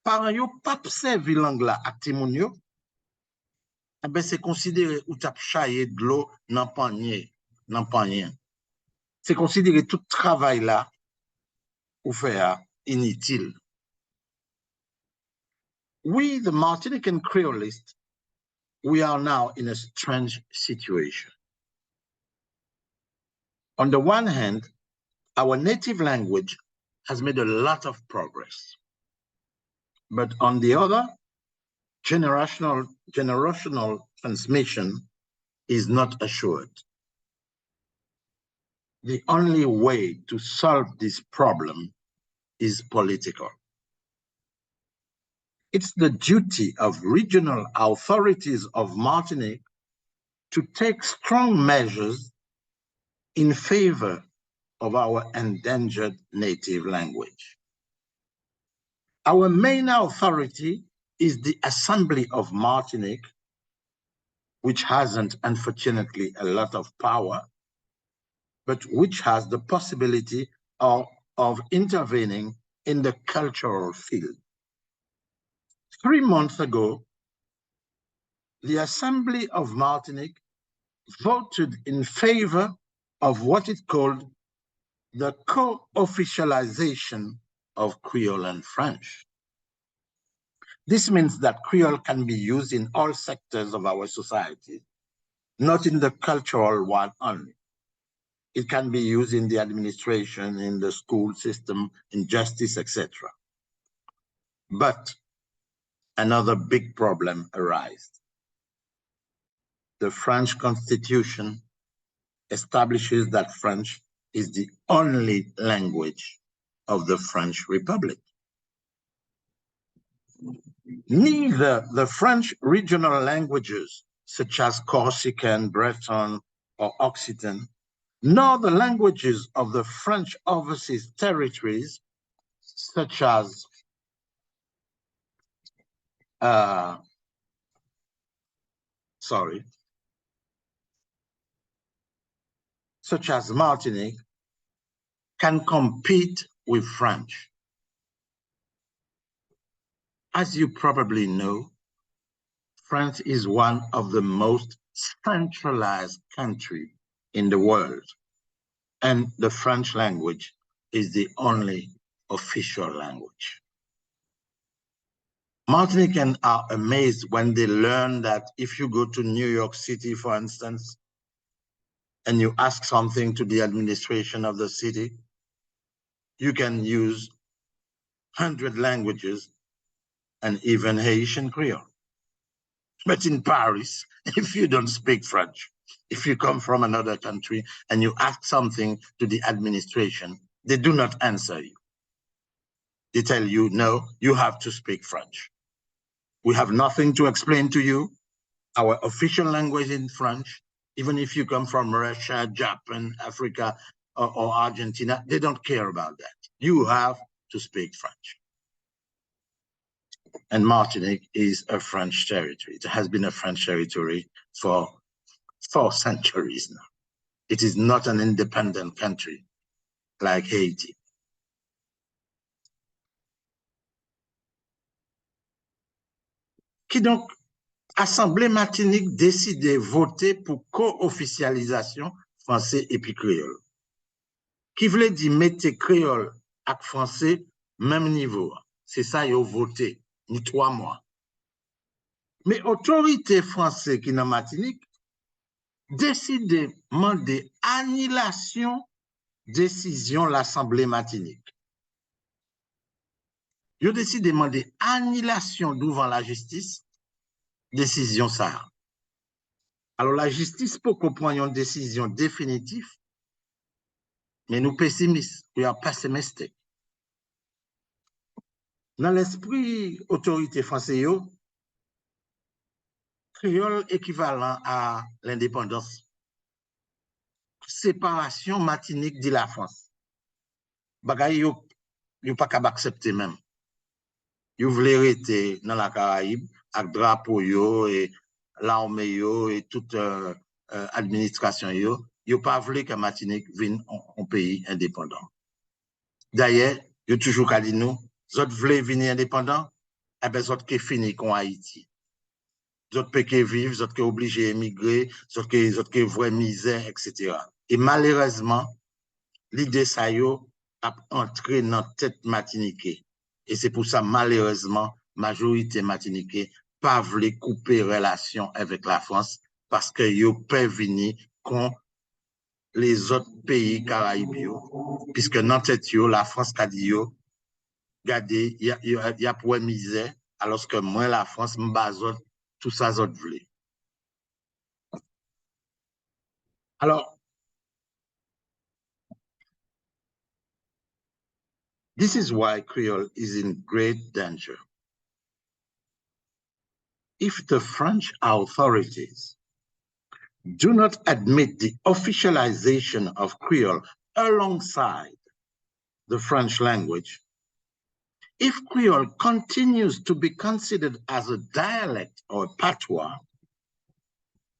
parents yo pas servi langue là à timoun, ben c'est considéré ou tap chaye de l'eau dans panier, dans panier. C'est considéré tout travail là ou faire inutile. We, the Martinican Creolists, we are now in a strange situation. On the one hand, our native language has made a lot of progress. But on the other, generational transmission is not assured. The only way to solve this problem is political. It's the duty of regional authorities of Martinique to take strong measures in favor of our endangered native language. Our main authority is the Assembly of Martinique, which hasn't, unfortunately, a lot of power, but which has the possibility of intervening in the cultural field. 3 months ago, the Assembly of Martinique voted in favor of what it called the co-officialization of Creole and French. This means that Creole can be used in all sectors of our society, not in the cultural one only. It can be used in the administration, in the school system, in justice, etc. But another big problem arises. The French Constitution establishes that French is the only language of the French Republic. Neither the French regional languages, such as Corsican, Breton, or Occitan, nor the languages of the French overseas territories, such as Martinique, can compete with French. As you probably know, France is one of the most centralized countries in the world, and the French language is the only official language. Martinicans are amazed when they learn that if you go to New York City, for instance, and you ask something to the administration of the city, you can use 100 languages, and even Haitian Creole. But in Paris, if you don't speak French, if you come from another country and you ask something to the administration, they do not answer you. They tell you, no, you have to speak French. We have nothing to explain to you. Our official language is French. Even if you come from Russia, Japan, Africa, or Argentina, they don't care about that. You have to speak French. And Martinique is a French territory. It has been a French territory for 4 centuries now. It is not an independent country like Haiti. Qui donc, Assemblée Martinique décide de voter pour co-officialisation français et puis créole. Qui voulait dire mettre créole et français même niveau. C'est ça, ils ont voté, ni 3 mois. Mais autorité française qui est dans Martinique décide de demander annulation décision l'Assemblée Martinique. Ils ont décidé de demander annulation devant la justice, décision ça. Alors la justice peut comprendre une décision définitive, mais nous pessimistes, nous sommes pessimistes. Dans l'esprit autorité française, créole équivalent à l'indépendance. Séparation Martinique de la France. Bagay yo pas capable accepter même. Yo voulait rester dans la Caraïbe avec drapeau yo et l'armée yo et toute administration yo. Yo pas voulu que Martinique vienne un pays indépendant. D'ailleurs, yo toujours qu'à dire nous, autres voulaient venir indépendant, eh ben autres qui fini con Haïti. D'autres pays qui vivent, d'autres qui obligés d'émigrer, d'autres qui voient misère, etc. Et malheureusement, l'idée ça a entré dans la tête Martinique. Et c'est pour ça, malheureusement, majorité Martinique pas voulu couper relation avec la France parce que yo peuvent venir contre les autres pays caraïbes. Puisque dans tête la France a dit regardez, il y a pour misère, alors que moi, la France, m'bazot, tout ça, autres voulaient. Alors, this is why Creole is in great danger. If the French authorities do not admit the officialization of Creole alongside the French language, if Creole continues to be considered as a dialect or a patois,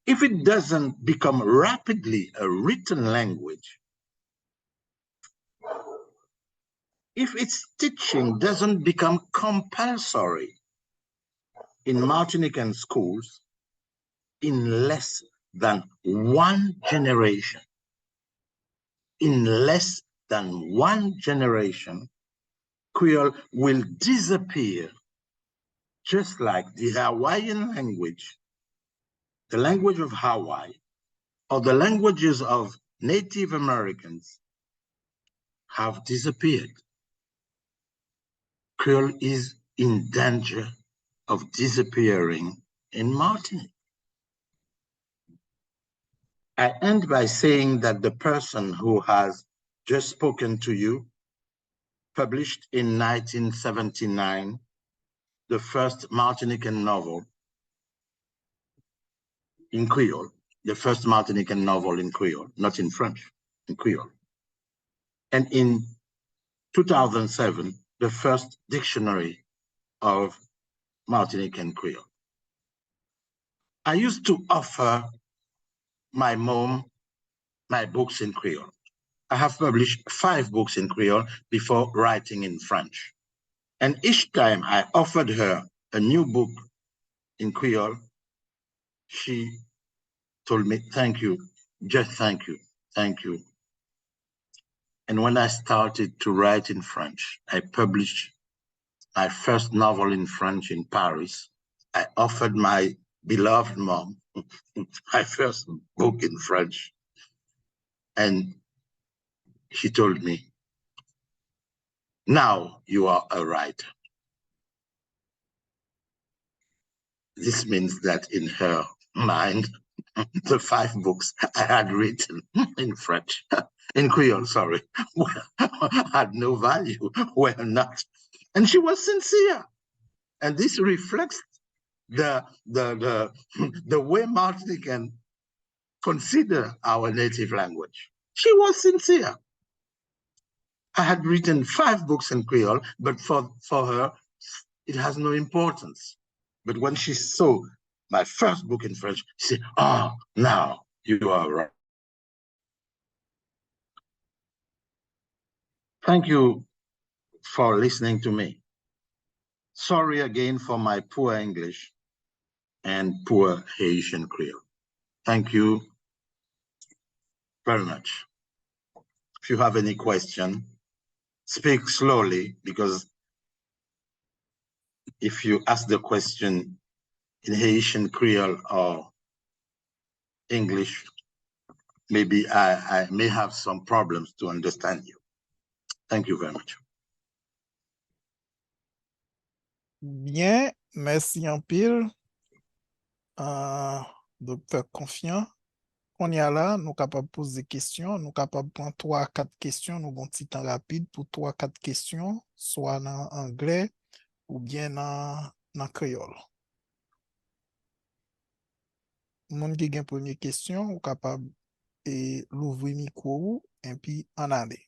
if it doesn't become rapidly a written language, if its teaching doesn't become compulsory in Martinican schools in less than 1 generation, Creole will disappear, just like the Hawaiian language, the language of Hawaii, or the languages of Native Americans have disappeared. Creole is in danger of disappearing in Martinique. I end by saying that the person who has just spoken to you published in 1979 the first Martinican novel in Creole, the first Martinican novel in Creole, not in French, in Creole. And in 2007, the first dictionary of Martinican Creole. I used to offer my mom my books in Creole. I have published 5 books in Creole before writing in French. And each time I offered her a new book in Creole, she told me, thank you, just thank you, thank you. And when I started to write in French, I published my first novel in French in Paris. I offered my beloved mom my first book in French. And she told me, Now you are a writer. This means that in her mind, the 5 books I had written in French, in Creole, sorry, had no value, were not. And she was sincere. And this reflects the way Martinique can consider our native language. She was sincere. I had written 5 books in Creole, but for her, it has no importance. But when she saw my first book in French, she said, "Oh, now you are right." Thank you for listening to me. Sorry again for my poor English and poor Haitian Creole. Thank you very much. If you have any question, speak slowly, because if you ask the question in Haitian Creole or English, maybe I may have some problems to understand you. Thank you very much. Bien, merci en pile. Docteur Confiant. On y a là, nous capables de poser des questions, nous capables de prendre 3 à 4 questions, nous avons un petit temps rapide pour 3 à 4 questions, soit en anglais ou bien en créole. Monde qui a une première question, ou capable de l'ouvrir micro et puis en aller.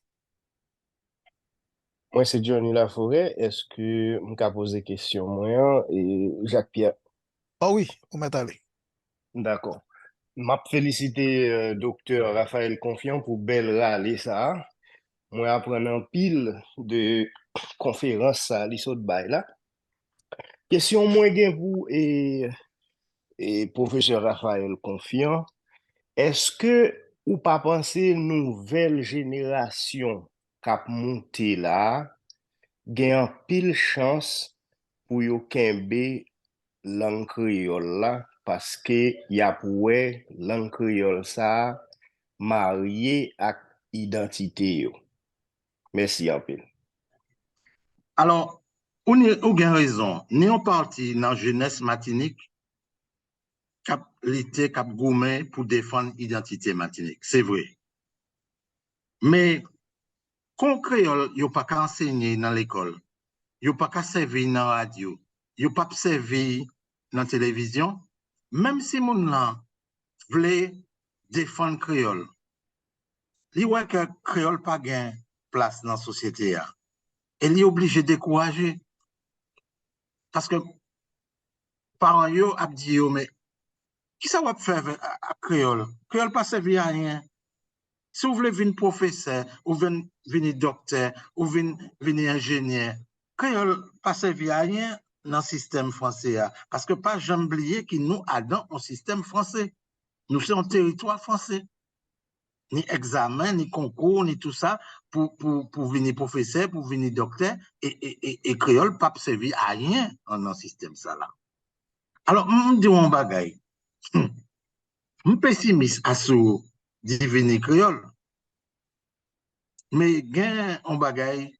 Moi, c'est Johnny Laforêt. Est-ce que je peux poser question moi et Jacques-Pierre? Ah oui, on met aller. D'accord. M'a félicité docteur Raphaël Confiant pour belle rallye ça. Moi apprendre en pile de conférence ça li sot bay là. Question moi gen pour et professeur Raphaël Confiant, est-ce que ou pas penser nouvelle génération k'ap monter là gen en pile chance pour yo kembe langue créole là parce que y a poué langue créole ça marié à identité yo. Merci en pile. Alors, ou gen raison, ni on parti dans jeunesse Martinique cap lité cap gourmet pour défendre l'identité Martinique, c'est vrai. Mais kon créole yo pas qu'à enseigner dans l'école, yo pas qu'à servir dans la radio, yo pas servir dans la télévision, même si moun là vle défendre créole. Li wè que créole pas gain place dans la société a. Et li obligé de décourager. Parce que parents yo ap di yo, mais qui ça va faire à créole? Créole pas servi à rien. Si vous voulez venir professeur, ou venir docteur, ou venir ingénieur, créole pas servi à rien dans le système français. Parce que pas jamais oublier que nous avons un système français. Nous sommes un territoire français. Ni examen, ni concours, ni tout ça, pour venir professeur, pour venir docteur, et créole pas servi à rien dans le système ça là. Alors, je dis un bagay. Je pessimiste à ce divini créole. Mais il y a un bagay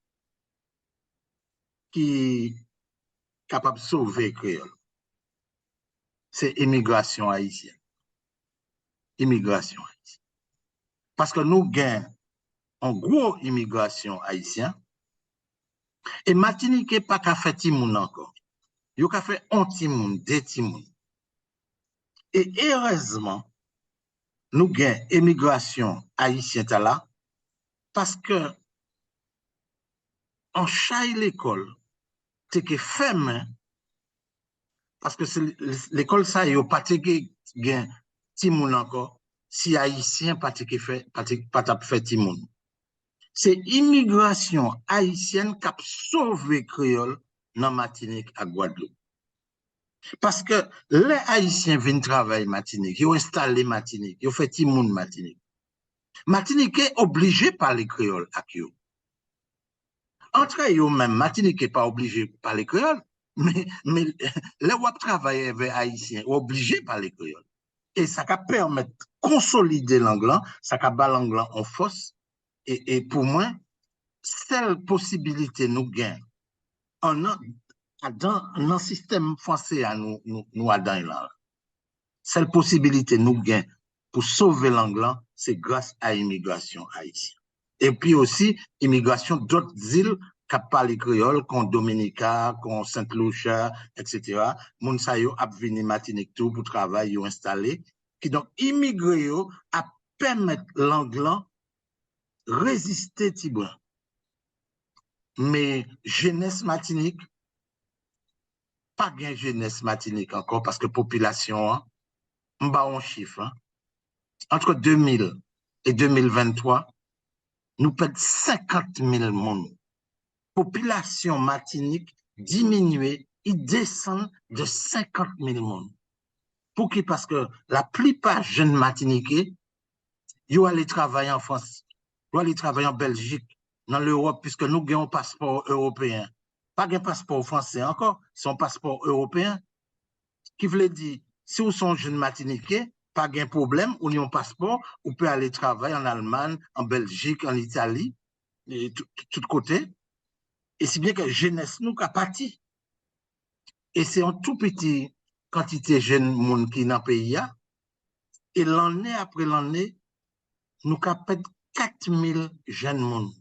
qui est capable de sauver créole. C'est l'immigration haïtienne. Immigration haïtienne. Parce que nous avons une grosse immigration haïtienne. Et Martinique n'est pas qu'à faire timoun encore. Il y a fait un timoun, 2 timoun. Et heureusement, nous avons une immigration haïtienne là, parce que en chaque l'école, c'est que ferme, parce que l'école ça, il n'y a pas de timoun encore, si haïtien pas fait timoun. C'est immigration haïtienne qui a sauvé créole dans Martinique à Guadeloupe. Parce que les haïtiens viennent travailler Martinique, ils ont installé Martinique, ils ont fait timoun Martinique. Martinique est obligé par les créoles à eux. Entre eux même, Martinique n'est pas obligé par les créoles, mais les wap travailler avec haïtiens sont obligés par les créoles. Et ça va permettre de consolider l'anglais, ça va battre l'anglais en force. Et pour moi, seule possibilité nous gain dans le système français à nous là. Seule possibilité nous gain pour sauver l'anglais, c'est grâce à l'immigration haïtienne. Et puis aussi, immigration d'autres îles qui parlent créole, comme Dominica, comme Saint-Lucia, etc. Moun sa yo ap vini Martinique tout pour travailler ou installer. Qui donc immigrer yo à permettre l'anglais résister Tibouan. Mais jeunesse Martinique, pas bien jeunesse Martinique encore parce que population, m'ba on chiffre, hein. Entre 2000 et 2023, nous perdons 50 000 monde. Population Martinique diminuée, il descend de 50 000 monde. Pour qui? Parce que la plupart jeunes Martiniquais, ils allaient travailler en France, ils allaient travailler en Belgique, dans l'Europe, puisque nous avons un passeport européen. Pas un passeport français encore, c'est un passeport européen. Qui veut dire, si vous sont jeunes Martiniquais, pas de problème, ou un passeport, vous pouvez aller travailler en Allemagne, en Belgique, en Italie, et tout côté. Et si bien que jeunesse nous a parti. Et c'est en tout petit quantité de jeunes monde qui dans le pays. Et l'année après l'année, nous avons perdu 4000 jeunes monde.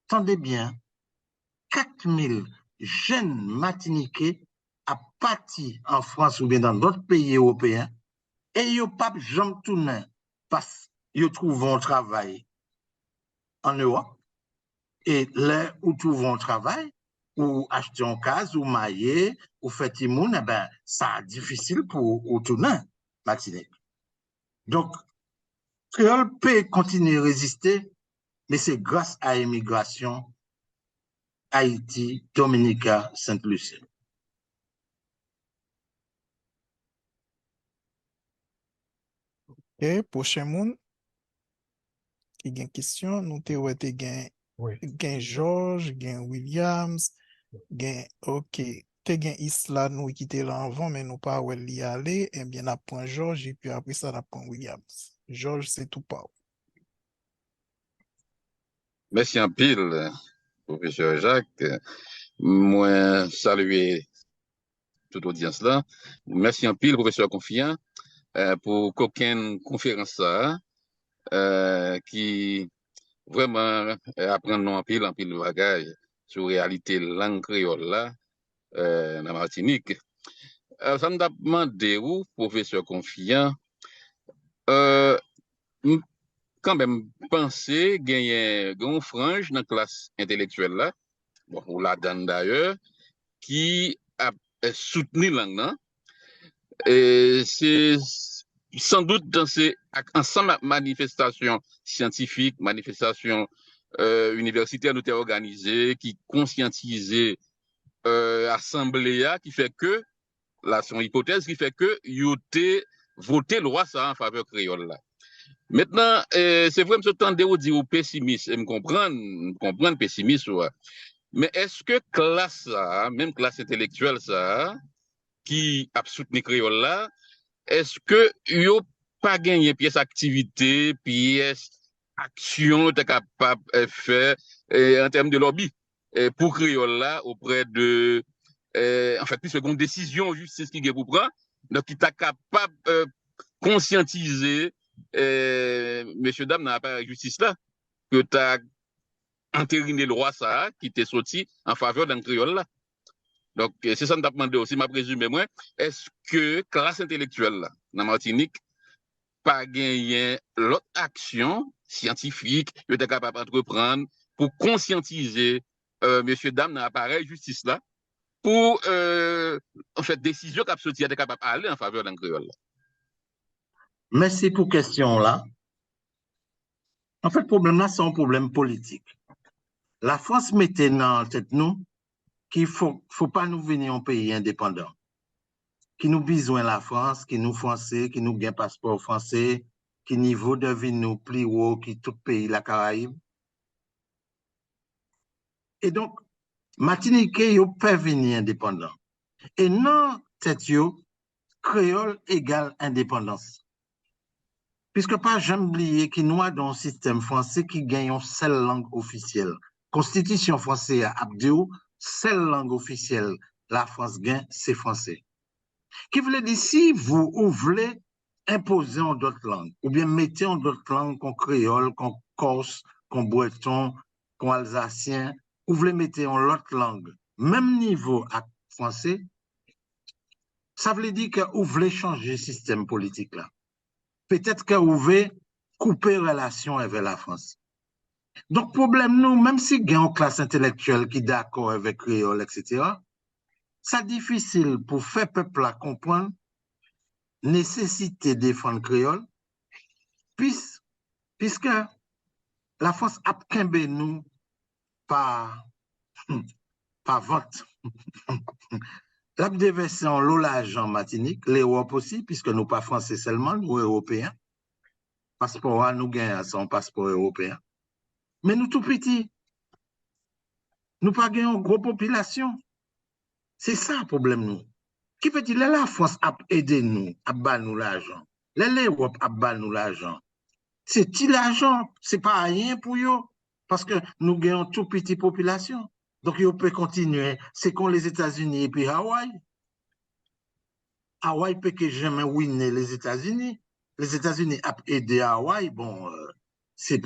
Tendez bien, 4000 jeunes Martiniquais a parti en France ou bien dans d'autres pays européens. Et ils n'ont pas jamais tourné parce qu'ils trouvent un travail en Europe. Et là où trouvent un travail, ou acheter un case, ou mailler, ou faire timoun, eh ben, ça est difficile pour tourner, Martinique. Donc, créole peut continuer à résister, mais c'est grâce à l'immigration Haïti, Dominica, Saint-Lucie. Ok, prochain monde qui a une question, nous avons George, Williams, ok, te gen Isla nous qui était là avant, mais nous pas où y aller, et bien après George, et puis après ça, après Williams. George, c'est tout pas. Merci en pile, professeur Jacques. Moi, saluer toute audience là. Merci en pile, professeur Confiant, pour qu'aucune conférence ça, qui vraiment apprendre en pile bagage sur la réalité langue créole là, dans la Martinique. Ça m'a demandé où, professeur Confiant, quand même penser gagner une frange dans la classe intellectuelle là, bon, ou la donne d'ailleurs, qui a soutenu langue. Et c'est sans doute dans ces ensemble manifestations scientifiques, manifestations universitaires nous avons organisées, qui conscientisaient l'Assemblée, qui fait que, là, son hypothèse, qui fait que, ils ont voté loi ça en faveur créole là. Maintenant, c'est vrai, je m'entendais vous dire pessimiste, et me comprendre pessimiste, ouais. Mais est-ce que classe ça, même classe intellectuelle ça, qui a soutenu créole là, est-ce que yo pas gagné pièce activité, pièce action t'es capable de faire en termes de lobby pour créole là auprès de en fait plus une décision justice qui pour prendre, donc qui t'a capable conscientiser messieurs dames dans l'appareil justice là que t'as entériné le roi ça qui t'est sorti en faveur d'un créole là. Donc c'est ça que m'a demandé aussi m'a présumé moi, est-ce que classe intellectuelle là dans Martinique pas gagné l'autre action scientifique que t'es capable d'entreprendre pour conscientiser messieurs dames dans l'appareil justice là pour en fait décision qu'a sorti t'es capable d'aller en faveur d'un créole là. Merci pour question là. En fait, le problème là, c'est un problème politique. La France mettait dans tête nous qu'il faut pas nous venir un pays indépendant. Qui nous besoin la France, qui nous français, qui nous gain passeport français, qui niveau de vie nous plus haut que tout pays la Caraïbe. Et donc, Martinique, yo peut venir indépendant. Et non, tête yo, créole égale indépendance. Puisque pas jamais oublier qu'il nous a dans un système français qui gagne une seule langue officielle. Constitution française a dit seule langue officielle la France gagne, c'est français. Qui voulait dire si vous voulez imposer en d'autres langues, ou bien mettez en d'autres langues qu'on créole, qu'on corse, qu'on breton, qu'on alsacien, ou voulez mettre en l'autre langue, même niveau à français, ça veut dire que vous voulez changer le système politique là. Peut-être que vous voulez couper relation avec la France. Donc, problème nous, même si il y a une classe intellectuelle qui est d'accord avec créole, etc., c'est difficile pour faire peuple là comprendre nécessité de défendre créole, puisque la France a kembe nous par vote. La déverser en l'olage en Martinique, l'Europe aussi, puisque nous pas français seulement, nous européens. Passeport, nous gagnons son passeport européen. Mais nous tout petits, nous pas gagnons une grosse population. C'est ça le problème nous. Qui veut dire la France a aidé nous, a bas nous l'argent. L'Europe a bas nous l'argent. C'est petit l'argent, c'est pas rien pour eux, parce que nous gagnons tout petite population. Donc, ils peuvent continuer. C'est comme les États-Unis et puis Hawaï. Hawaï peut que jamais winner les États-Unis. Les États-Unis ont aidé Hawaï. Bon, c'est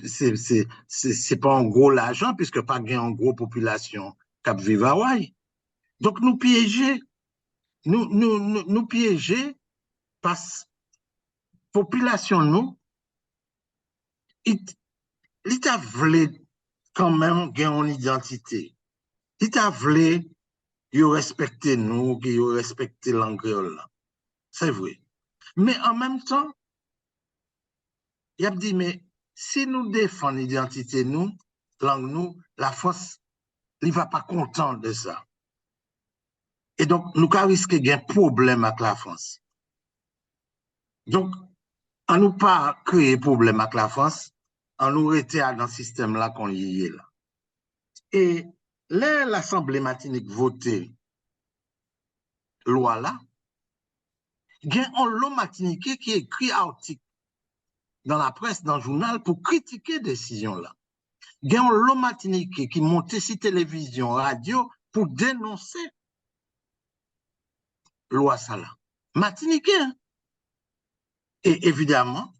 pas en gros l'argent, puisque pas gain en gros population qui vivent à Hawaï. Donc, nous piéger. Nous piéger parce que la population, nous, il a voulu quand même gagner une identité. Il a voulu respecter nous, qu'il respecter l'anglais. C'est vrai. Mais en même temps, il a dit, mais si nous défendons l'identité, nous, langue, nous, la France, il ne va pas content de ça. Et donc, nous risquons un problème avec la France. Donc, on nous pas créer problème avec la France, on nous rester dans ce système-là qu'on y est là. Et là, l'Assemblée Martinique voté loi là, il y a un lot martiniquais qui écrit article dans la presse, dans le journal, pour critiquer décision là. Il y a un lot martiniquais qui montait sur télévision, radio, pour dénoncer loi ça là. Martiniquais, hein? Et évidemment,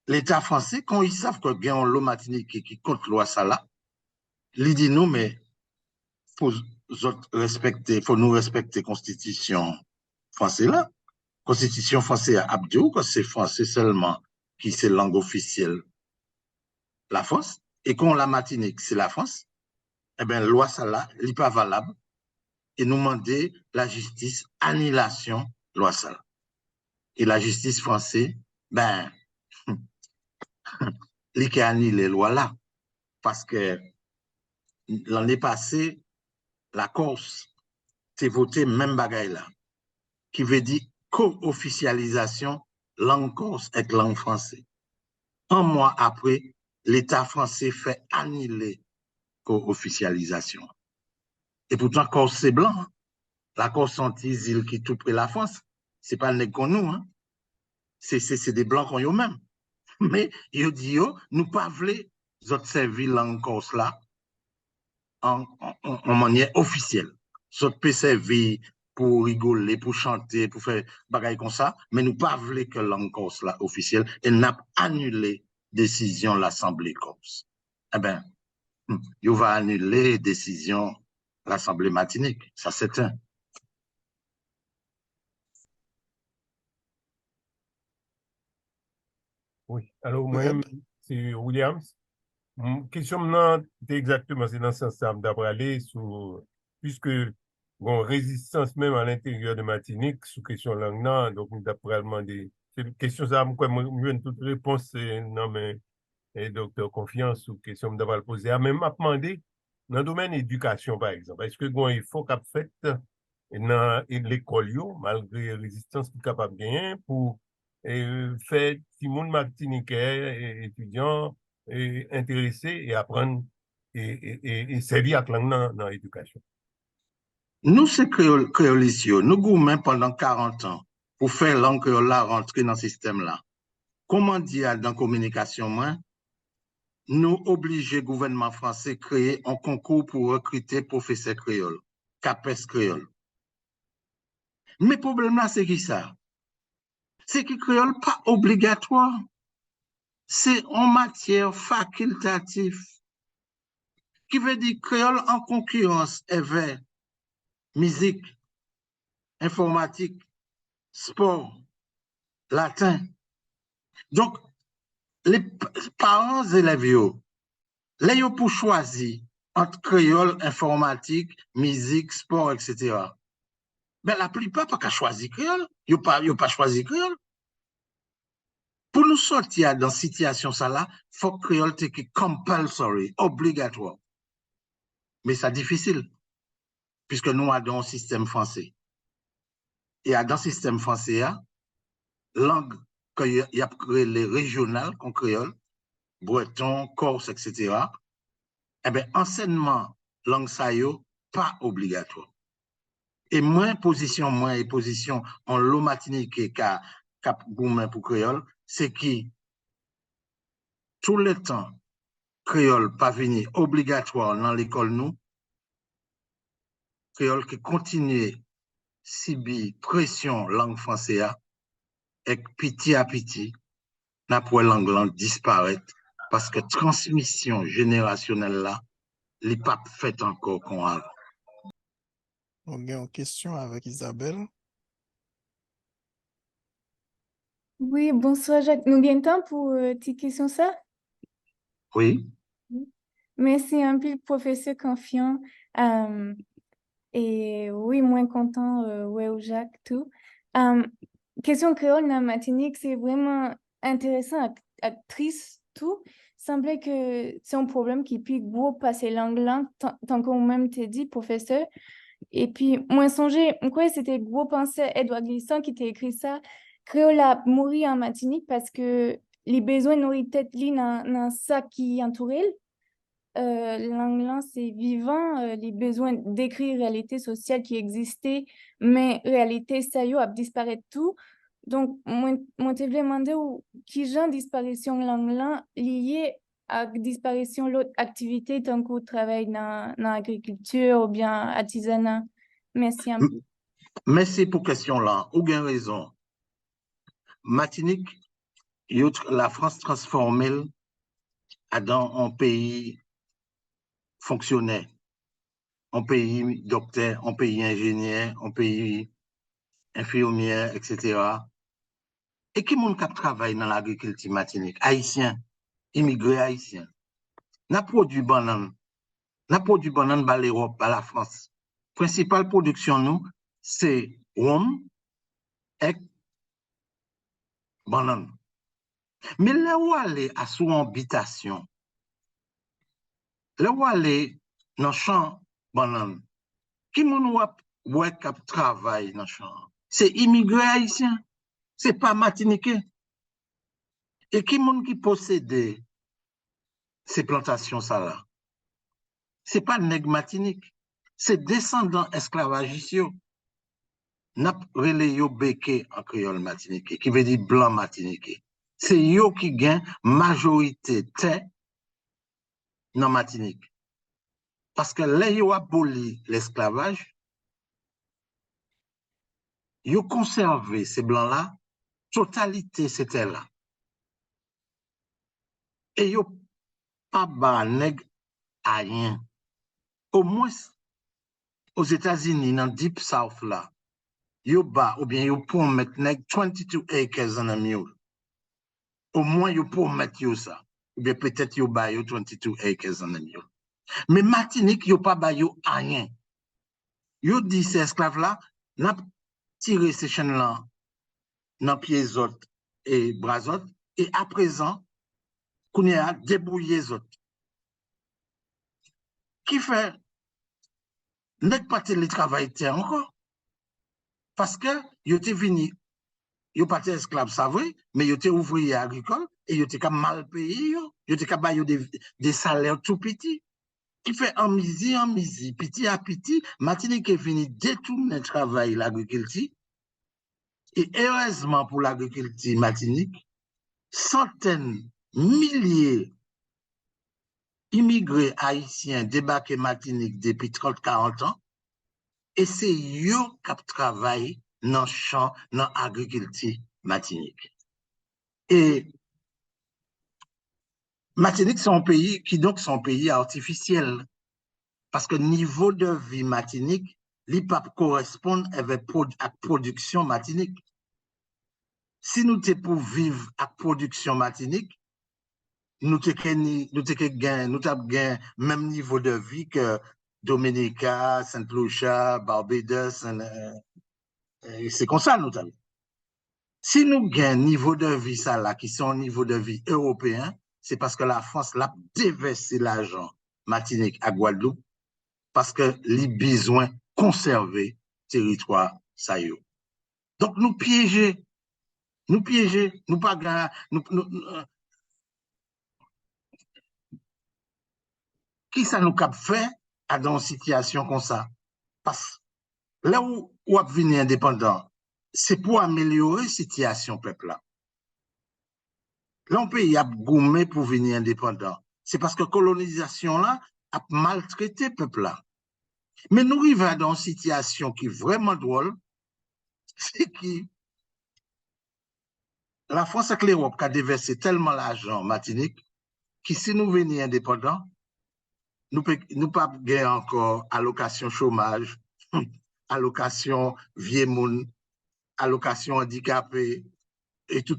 l'État français, quand ils savent qu'il y a un lot martiniquais qui contre loi ça là, il dit nous, mais faut nous respecter la Constitution française là. Constitution française a dit que c'est français seulement qui c'est langue officielle la France, et quand la Martinique c'est la France, eh bien, loi ça là, elle n'est pas valable, et nous demander la justice, annulation, loi ça là. Et la justice française, ben, elle a annulé loi là, parce que l'année passée, la Corse s'est voté même bagaille là, qui veut dire co-officialisation langue corse avec langue française. Un mois après, l'État français fait annuler co-officialisation. Et pourtant, Corse c'est blanc. Hein? La Corse anti-île qui tout près la France, c'est pas le nègre qu'on nous. Hein? C'est des blancs qu'on y a même. Mais ils disent, nous pas voulons servir langue corse là en manière officielle. Nous peut servir pour rigoler, pour chanter, pour faire bagaille comme ça, mais nous pas voulons que langue corse là officielle et n'a annulé décision de l'Assemblée corse. Eh bien, il va annuler décision de l'Assemblée Martinique, ça c'est un. Oui, alors moi-même, c'est Williams. Question maintenant, exactement, c'est dans ce sens d'après aller sur, puisque bon, résistance même à l'intérieur de Martinique sous question langue, non, donc nous d'après demander, c'est une question ça, moi, je toute réponse, non, mais, docteur Confiance, ou question d'avoir posé, à même à demander, dans le domaine éducation, par exemple, est-ce que bon, il faut qu'a fait dans l'école, malgré la résistance qu'il est capable de gagner, pour faire si monde martiniquais, étudiants, intéressés et apprendre et servir à langue dans l'éducation. Nous, c'est créolicieux. Nous gourmets pendant 40 ans pour faire langue créole rentrer dans ce système-là. comment dire dans la communication, moi, nous obliger le gouvernement français à créer un concours pour recruter professeurs créoles, CAPES créole. Mais le problème là, c'est qui ça? C'est que créole pas obligatoire. C'est en matière facultative. Qui veut dire créole en concurrence avec musique, informatique, sport, latin. Donc, les parents élèves, les pour choisir entre créole, informatique, musique, sport, etc. Mais la plupart pas qu'à choisir créole. Ils pas choisi créole. Pour nous sortir dans cette situation ça là, faut que créole soit compulsory, obligatoire. Mais c'est difficile, puisque nous avons un système français. Et dans le système français, langue qu'il y a créé les régionales qu'on créole, breton, corse, etc. Eh bien, enseignement langue ça pas obligatoire. Et moins position en l'eau Martinique et cap gourmet pour créole, c'est qui tout le temps créole pas venir obligatoire dans l'école nous, créole qui continue subir pression langue française et petit à petit n'a pas langue disparaître parce que transmission générationnelle là les pas fait encore qu'on a. On a une question avec Isabelle. Oui, bonsoir Jacques. Nous avons temps pour une petite question ça? Oui. Merci un peu, professeur Confiant. Et oui, moins content, ouais, au Jacques, tout. Question créole dans Martinique, c'est vraiment intéressant, triste, tout. Semblait que c'est un problème qui peut gros passer langue, tant qu'on même t'a dit, professeur. Et puis, moi, songé, quoi, c'était gros pensée Edouard Glissant qui t'a écrit ça. Créole a mouru en Martinique parce que les besoins nourrir tête li dans ça qui entoure langue c'est vivant, les besoins d'écrire réalité sociale qui existait, mais réalité ça y a disparaître tout. Donc, moi, te voulais demander qui genre disparition langue liée à disparition l'autre activité tant qu'on travaille dans l'agriculture ou bien artisanat. Merci un peu. Merci pour question là. Ou bien raison. Martinique, la France transformée dans un pays fonctionnaire, un pays docteur, un pays ingénieur, un pays infirmière, etc. Et qui monde qui travaille dans l'agriculture Martinique? Haïtiens, immigrés haïtiens. N'a produit banane par l'Europe, par la France. Principale production nous, c'est rhum et banane. Mais là où aller à son habitation, là où aller dans le champ banane, qui moun wè kap travail dans le champ? C'est immigrés haïtiens, c'est pas martiniquais. Et qui moun qui possède ces plantations ça là? C'est pas nèg Martinique, c'est descendants esclavagistes. N'a relé yo béké en créole martiniquais, qui veut dire blanc martiniquais. C'est yo qui gagne majorité terre dans Martinique. Parce que là, yo aboli l'esclavage, yo conservé ces blancs-là, totalité c'était là. Et yo pas ba nèg à rien. Au moins, aux États-Unis, dans Deep South là, yo ba, ou bien yo pour mettre nèg 22 acres en a mule. Au moins, yo pour mettre yo ça. Ou bien peut-être yo ba yo 22 acres en a mule. Mais Martinique, yo pas ba yo à rien. Yo dit ces esclaves là, n'a tiré ces chaînes là, dans pieds autres et bras autres, et à présent, qu'on y a débrouillé autres. Qui fait, n'est pas le travail encore. Parce que, yo te vini, yo pas esclave, ça vrai, mais yo te ouvrier agricole, et yo te mal payé, yo te ba des salaires tout petits. Qui fait en misi, petit à petit, Martinique est venu détourner le travail l'agriculture. Et heureusement pour l'agriculture Martinique, centaines, milliers immigrés haïtiens débarqués Martinique depuis 30-40 ans, et c'est eux qui travaillent dans le champ, dans l'agriculture Martinique. Et Martinique, c'est un pays qui donc c'est un pays artificiel. Parce que le niveau de vie Martinique, il ne correspond avec la production Martinique. Si nous sommes pour vivre à la production Martinique, nous avons le même niveau de vie que Dominica, Saint Lucia, Barbados, c'est comme ça nous avons. Si nous avons un niveau de vie ça là, qui sont un niveau de vie européen, c'est parce que la France l'a déversé l'argent Martinique à Guadeloupe parce que les besoins conserver territoire ça yo. Donc nous piéger, nous pas gagner, qui ça nous cap fait à dans une situation comme ça? Parce que là où a venu indépendant, c'est pour améliorer la situation peuple là. Là on pays a gourmé pour venir indépendant. C'est parce que colonisation là a maltraité peuple là. Mais nous arrivons dans une situation qui est vraiment drôle, c'est que la France et l'Europe a déversé tellement l'argent en Martinique, que si nous venions indépendants, nous ne pas gagner encore allocation chômage, allocation vieux monde, allocation handicapé, et tout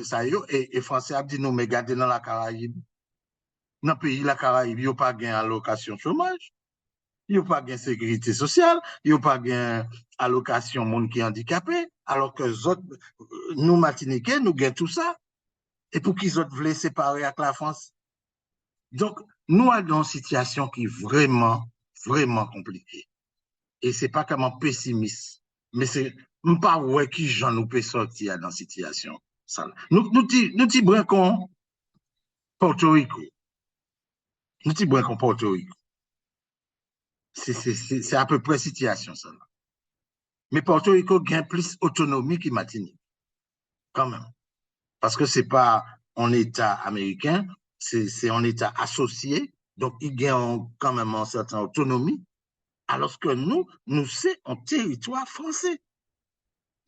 ça. Et Français a dit nous, mais gardez dans la Caraïbe. Dans le pays de la Caraïbe, il n'y a pas gagné allocation chômage. Il n'y a pas de sécurité sociale, il n'y a pas de allocation monde qui est handicapé, alors que nous, Martiniquais, nous gagnons tout ça. Et pour qu'ils autres voulaient séparer avec la France. Donc, nous sommes dans une situation qui est vraiment, vraiment compliquée. Et ce n'est pas comme un pessimiste, mais c'est pas ouais qui j'en nous peut sortir dans cette situation. Nous t'y braquons Porto Rico. Nous t'y braquons Porto Rico. C'est à peu près situation ça. Mais Porto Rico gagne plus autonomie que Martinique, quand même. Parce que c'est pas un État américain, c'est un État associé, donc il gagne quand même une certaine autonomie, alors que nous c'est un territoire français.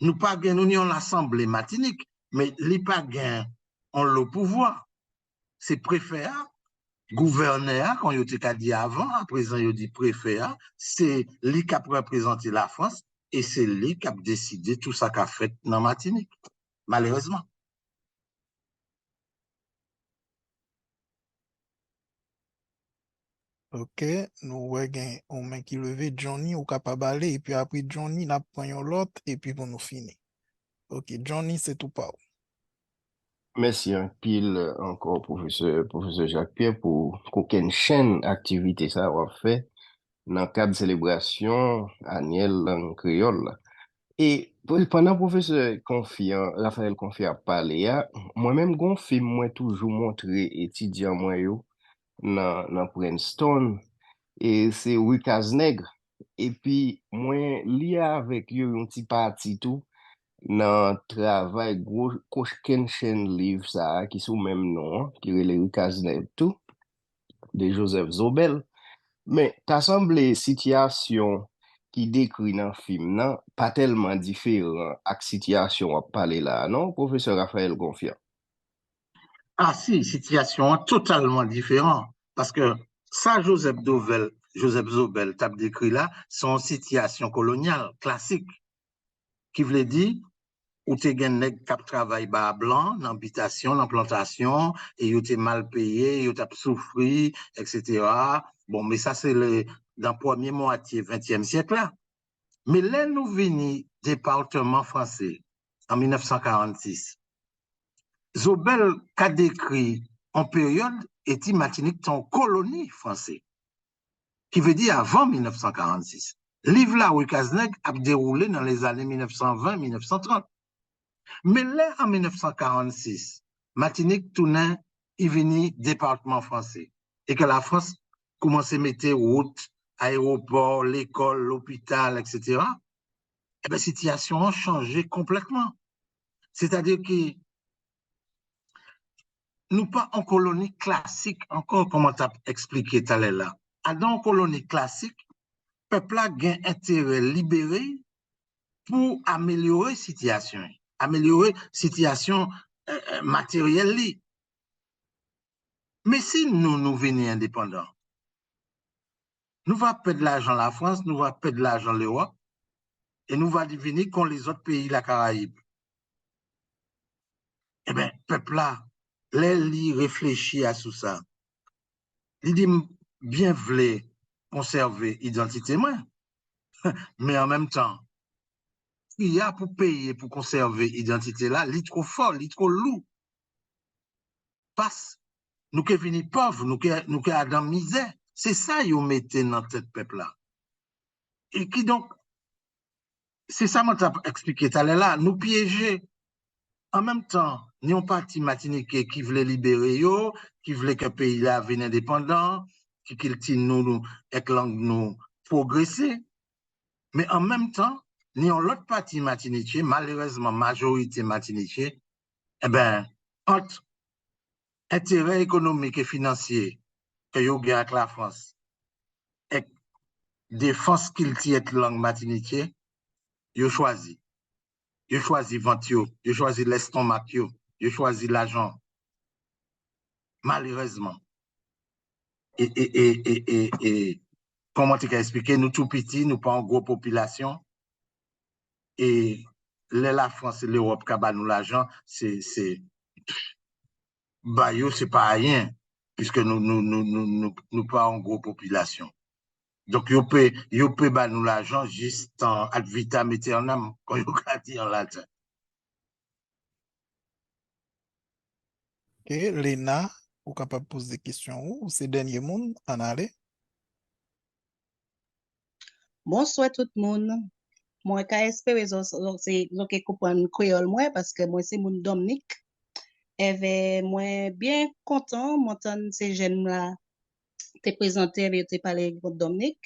Nous pas gagnons l'Assemblée Martinique, mais les pas gagnent on le pouvoir. C'est préfet, gouverneur, quand il a dit avant, à présent il dit préfet, c'est lui qui a représenté la France et c'est lui qui a décidé tout ça qu'a fait dans Martinique, malheureusement. Ok, nous avons un main qui levé Johnny ou capable d'aller et puis après Johnny, nous prenons l'autre et puis pour nous finir. Ok, Johnny, c'est tout pas. Merci un pile encore, professeur Jacques-Pierre, pour qu'aucune chaîne activité ça va fait dans le cadre de célébration annuelle langue créole. Et pendant professeur Raphaël Confiant parlé, moi-même, gon film, moi toujours montré étudiant moi yo dans Princeton, et c'est Wikaz Nègre. Et puis, moi, lié avec eux un petit parti tout, dans travail gros ken chaîne livre ça qui sous même nom qui est les Wikaz Nègre tout de Joseph Zobel. Mais t'as semblé situation qui décrit dans le film, non, pas tellement différent avec situation à parler là, non, professeur Raphaël Confiant? Ah si, situation totalement différente. Parce que ça, Joseph Zobel t'a décrit là, c'est une situation coloniale classique, qui voulait dire, où t'es gen nèg k'ap travail ba blanc, dans l'habitation, dans plantation, et yo t'es mal payé, yo t'as souffri, etc. Bon, mais ça, c'est dans la première moitié 20e siècle là. Mais là, nous venons département français, en 1946. Zobel a décrit en période et Martinique en colonie française, qui veut dire avant 1946. Livre là, Wikaz Nègre a déroulé dans les années 1920-1930. Mais là, en 1946, Martinique tournait, il venait département français. Et que la France commençait à mettre route, aéroport, l'école, l'hôpital, etc. Eh bien, la situation a changé complètement. C'est-à-dire que nous pas en colonie classique, encore comment tu as expliqué tout à l'heure là. Dans colonie classique, peuple a gain intérêt libéré pour améliorer situation matérielle. Mais si nous venons indépendants, nous va perdre l'argent la France, nous va perdre l'argent l'Europe, et nous va devenir comme les autres pays de la Caraïbe. Eh bien, peuple là, les réfléchit à tout ça. Il dit bien voulait conserver l'identité, mais en même temps, il y a pour payer pour conserver l'identité là, il est trop fort, il est trop lourd. Parce nous qui venons pauvres, nous qui dans misère. C'est ça qu'ils mettent dans tête peuple là. Et qui donc, c'est ça que je expliqué tout à l'heure là, nous piéger. En même temps, nous avons parti Martinique qui voulait libérer yo, qui voulait que le pays là vienne indépendant, qui nous avec langue nous progresser. Mais en même temps, nous avons l'autre partie Martinique, malheureusement majorité Martinique, eh ben, entre intérêt économique et financier que yo gagne avec la France et défense qu'il tient avec langue Martinique, yo choisi. Yo choisi ventio, yo choisi l'estomac, yo choisi l'argent. Malheureusement. Et comment tu as expliqué, nous tout petits, nous pas en gros population. Et la France et l'Europe qui nous l'argent, c'est pas rien, puisque nous pas en gros population. Donc, yo peut nous l'argent juste en ad vitam aeternam, quand yo ka dit en latin. Ok, Lena, ou capable de poser des questions ou c'est dernier monde en aller? Bonsoir tout le monde. Moi, espérer c'est que comprendre créole moi parce que moi c'est mon Dominique. Et moi bien content m'entendre ces jeunes là te présenter et te parler de Dominique.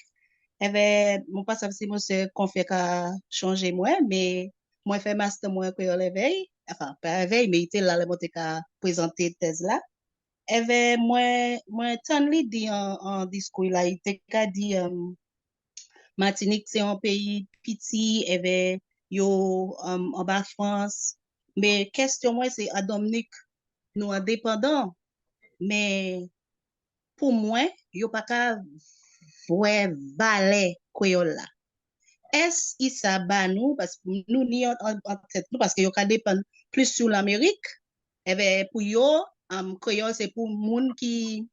Et mon pas savoir si moi c'est qu'on fait qu'à changer moi mais moi fait master moi créole éveil, enfin pas éveil mais il était là le monter qu'à présenter thèse là. Et moi tant lui dit en discours là il était qu'à dit Martinique, c'est un pays petit, et ben, yo, en bas France. Mais question, moi, c'est à Dominique, nous indépendants. Mais, pour moi, yo pas qu'à voir valet créole là. Est-ce qu'il s'abat nous, parce que nous, ni en tête, nous, parce que yo ka dépend plus sur l'Amérique. Eh ben, pour yo, créole, c'est pour moun qui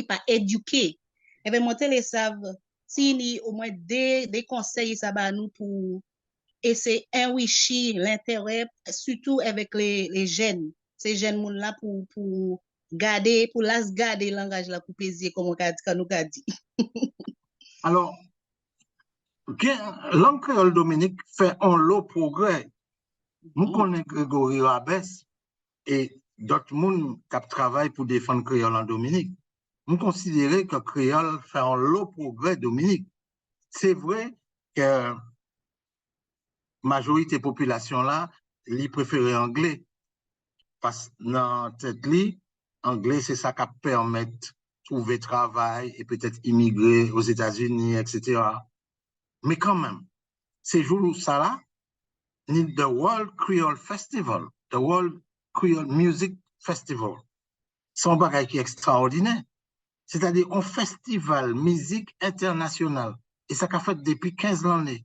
pas éduqué. Eh ben, moi, les savent, si ni au moins des conseils ça va nous pour essayer enrichir l'intérêt surtout avec les jeunes ces jeunes monde là pour garder pour garder langage là pour plaisir comme on nous a dit. Alors langue créole Dominique fait un lot progrès. Nous connaissons Grégory Rabès et d'autres monde qui travaillent pour défendre créole en Dominique. Nous considérons que créole fait un lot progrès Dominique. C'est vrai que majorité population là, li préfère anglais. Parce que dans tête li, anglais c'est ça qui permet de trouver travail et peut-être immigrer aux États-Unis, etc. Mais quand même, ces jours ça là, ni the World Creole Festival, the World Creole Music Festival, c'est un bagage qui est extraordinaire. C'est-à-dire un festival musique international. Et ça qu'a fait depuis 15 années.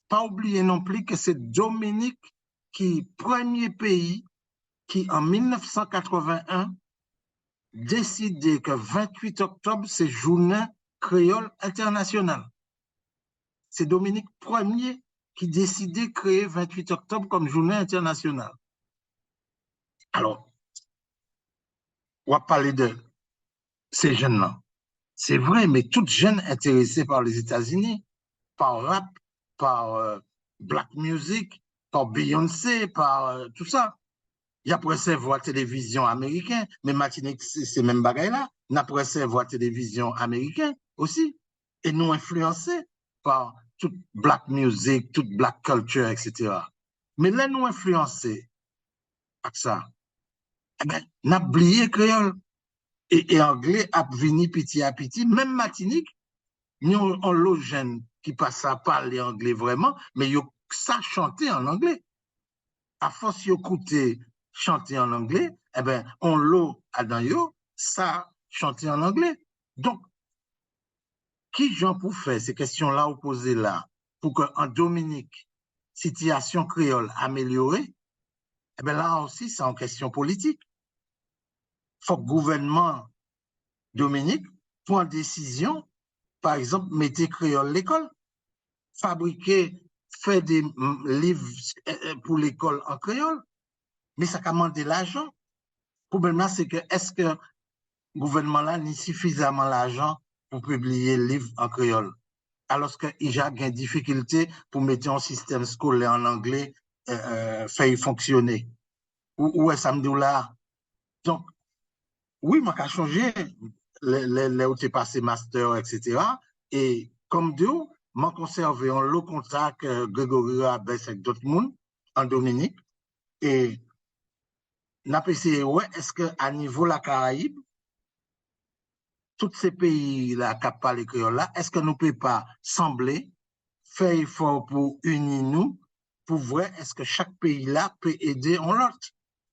Pas oublier non plus que c'est Dominique qui premier pays qui en 1981 décidé que 28 octobre c'est journée créole internationale. C'est Dominique premier qui décidait de créer 28 octobre comme journée internationale. Alors, on va parler de ces jeunes-là. C'est vrai, mais toutes jeunes intéressées par les États-Unis, par rap, par black music, par Beyoncé, par tout ça. Il y a presque voir télévision américaine, mais Martinique, c'est même bagaille là. Il y a presque voir télévision américaine aussi. Et nous influencés par toute black music, toute black culture, etc. Mais là, nous influencés par ça. eh ben, n'a oublié créole. Et anglais a venu petit à petit, même Martinique, nous on l'autre jeune qui passe à parler anglais vraiment, mais yo ça chanter en anglais. À force yo écouter chanter en anglais, eh ben on l'eau à dans yo ça chanter en anglais. Donc qui j'en pour faire ces questions-là opposées là pour que en Dominique situation créole améliorée, eh ben là aussi c'est en question politique. Faut que le gouvernement Dominique prenne décision, par exemple, mettez créole l'école, fabriquer, faire des livres pour l'école en créole, mais ça commande de l'argent. Le problème là, c'est que est-ce que le gouvernement là n'a suffisamment l'argent pour publier le livre en créole? Alors qu'il y a une difficulté pour mettre un système scolaire en anglais, faire fonctionner. Où est-ce que là? Donc, oui, moi, j'ai changé les où tu passé master, etc. Et comme Dieu, moi, conservé un lot contact Grégory Abès avec d'autres monde en Dominique. Et n'a pas essayé, ouais, est-ce qu'à niveau la Caraïbe, tous ces pays-là qui parlent le créole là, est-ce que nous ne pouvons pas sembler faire effort pour unir nous, pour voir est-ce que chaque pays-là peut aider en l'autre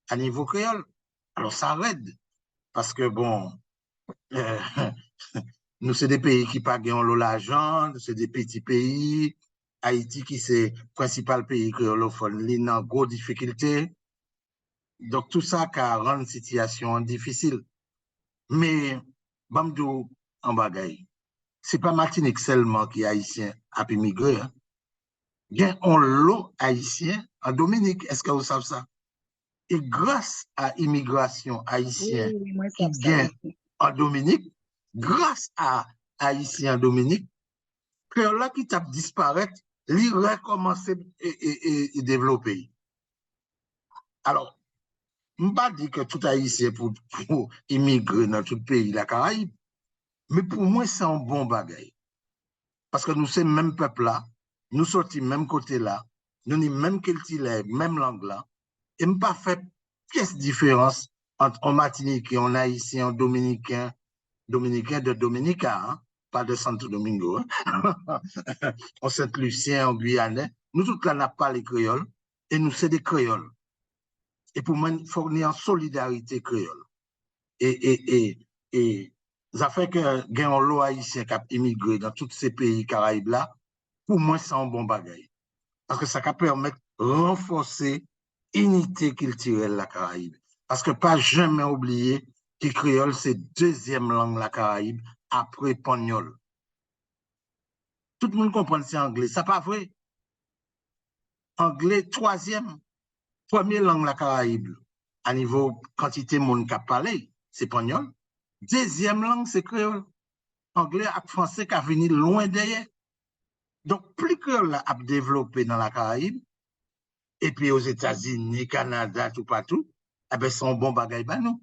à niveau créole? Alors, ça aide. Parce que, bon, nous, c'est des pays qui pas gagnent l'argent, c'est des petits pays. Haïti, qui c'est le principal pays créolophone, il a une grosse difficulté. Donc, tout ça qui rend la situation difficile. Mais, Bamdou, en bagaille, c'est pas Martinique seulement qui est haïtien à immigrer. Hein. Bien, on l'eau haïtien en Dominique. Est-ce que vous savez ça? Et grâce à l'immigration haïtienne qui gagne en Dominique, grâce à haïtien en Dominique, créole là qui tape disparaître, il recommence et développer. Alors, je ne pas dire que tout haïtien pour immigrer dans tout pays, la Caraïbe, mais pour moi, c'est un bon bagage. Parce que nous sommes le même peuple là, nous sortons même côté là, nous avons même culture, même langue là, et ne pas faire pièce différence entre un Martinique et un Haïtien, un Dominicain de Dominica, hein, pas de Santo Domingo, hein. En Saint-Lucien, en Guyane, nous tous là n'avons pas les créoles, et nous c'est des créoles. Et pour moi, il faut venir en solidarité créole. Et ça fait que gain un lot haïtien qui a immigré dans tous ces pays Caraïbes là, pour moi, c'est un bon bagage. Parce que ça permet de renforcer l'unité culturelle de la Caraïbe. Parce que pas jamais oublier que le créole, c'est deuxième langue de la Caraïbe après espagnol. Tout le monde comprend que c'est anglais. Ça pas vrai. Anglais, troisième. Première langue de la Caraïbe, à niveau quantité de monde qui parle, c'est espagnol. Deuxième langue, c'est créole. Anglais et français qui a venu loin derrière. Donc, plus créole a développé dans la Caraïbe, et puis aux États-Unis, Canada, tout partout, eh ben, c'est un bon bagage, ben nous.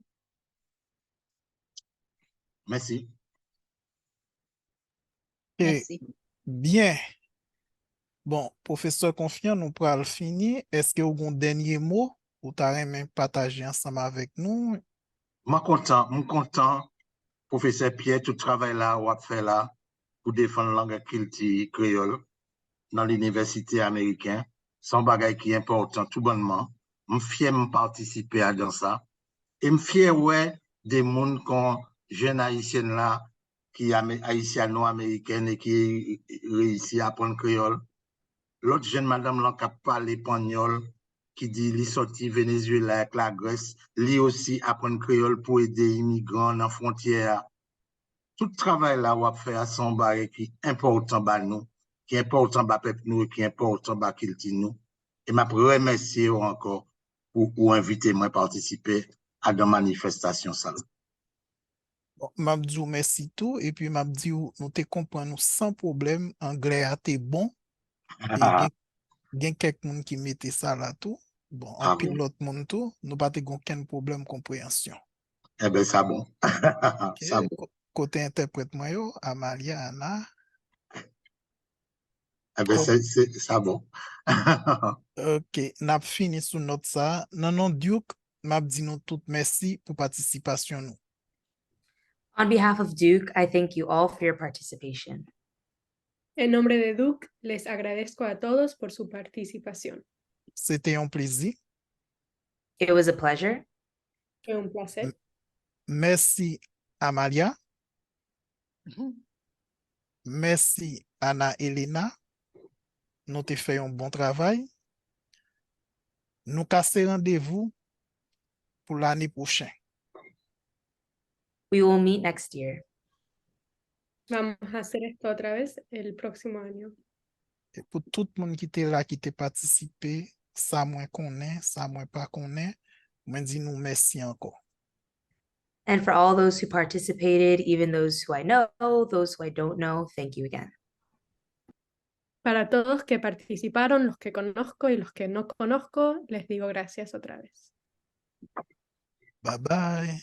Merci. Merci. Bien. Bon, professeur Confiant, nous pourrons finir. Est-ce que vous avez un dernier mot ou tu as même partagé ensemble avec nous? Je suis content, professeur Pierre, tout le travail là, ou fait là, pour défendre la langue culture créole dans l'université américaine. C'est un bagage qui est important, tout bonnement. Je suis fier de participer à dans ça. Et je suis fier, ouais, des gens comme jeune haïtienne là, qui est haïtiano-américaine et qui réussit à apprendre créole. L'autre jeune madame là qui parle espagnol, qui dit qu'il sorti Venezuela avec la Grèce, lui aussi apprendre créole pour aider les immigrants dans la frontière. Tout le travail là, on va faire à son barré qui est important pour nous, qui est important pour peuple nous et qui est important pour culture nous. Et je remercie encore pour inviter moi à participer à la manifestation. Bon, Mabdou, merci tout. Et puis, Mabdou, nous te comprenons sans problème. Anglais a été bon. Et il y a quelqu'un qui mettait ça là tout. Bon, en pile l'autre monde tout, nous pas aucun problème de compréhension. Eh bien, ça bon. Ça bon. Côté interprète, moi, Amalia, Anna. Eh bien, c'est ça bon. Ok, n'a fini sous notre ça. Non, Duke, m'a dit nous tout merci pour participation nous. On behalf of Duke, I thank you all for your participation. En nombre de Duke, les agradezco a todos por su participación. C'était un plaisir. It was a pleasure. Fue un placer. Merci Amalia. Merci Anna Elena. Nous te fait un bon travail. Nous casser rendez-vous pour l'année prochaine. We will meet next year. Vamos a hacer esto otra vez el próximo año. Et pour tout le monde qui était là, qui était participé, ça moins connaît, ça moins pas connaît, moi dis nous merci encore. And for all those who participated, even those who I know, those who I don't know, thank you again. Para todos que participaron, los que conozco y los que no conozco, les digo gracias otra vez. Bye bye.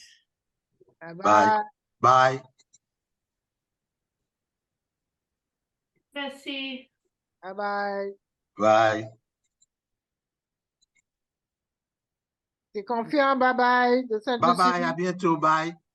Bye. Bye. Merci. Bye bye. Bye. T'es confiant? Bye bye. Bye bye. À bientôt. Bye.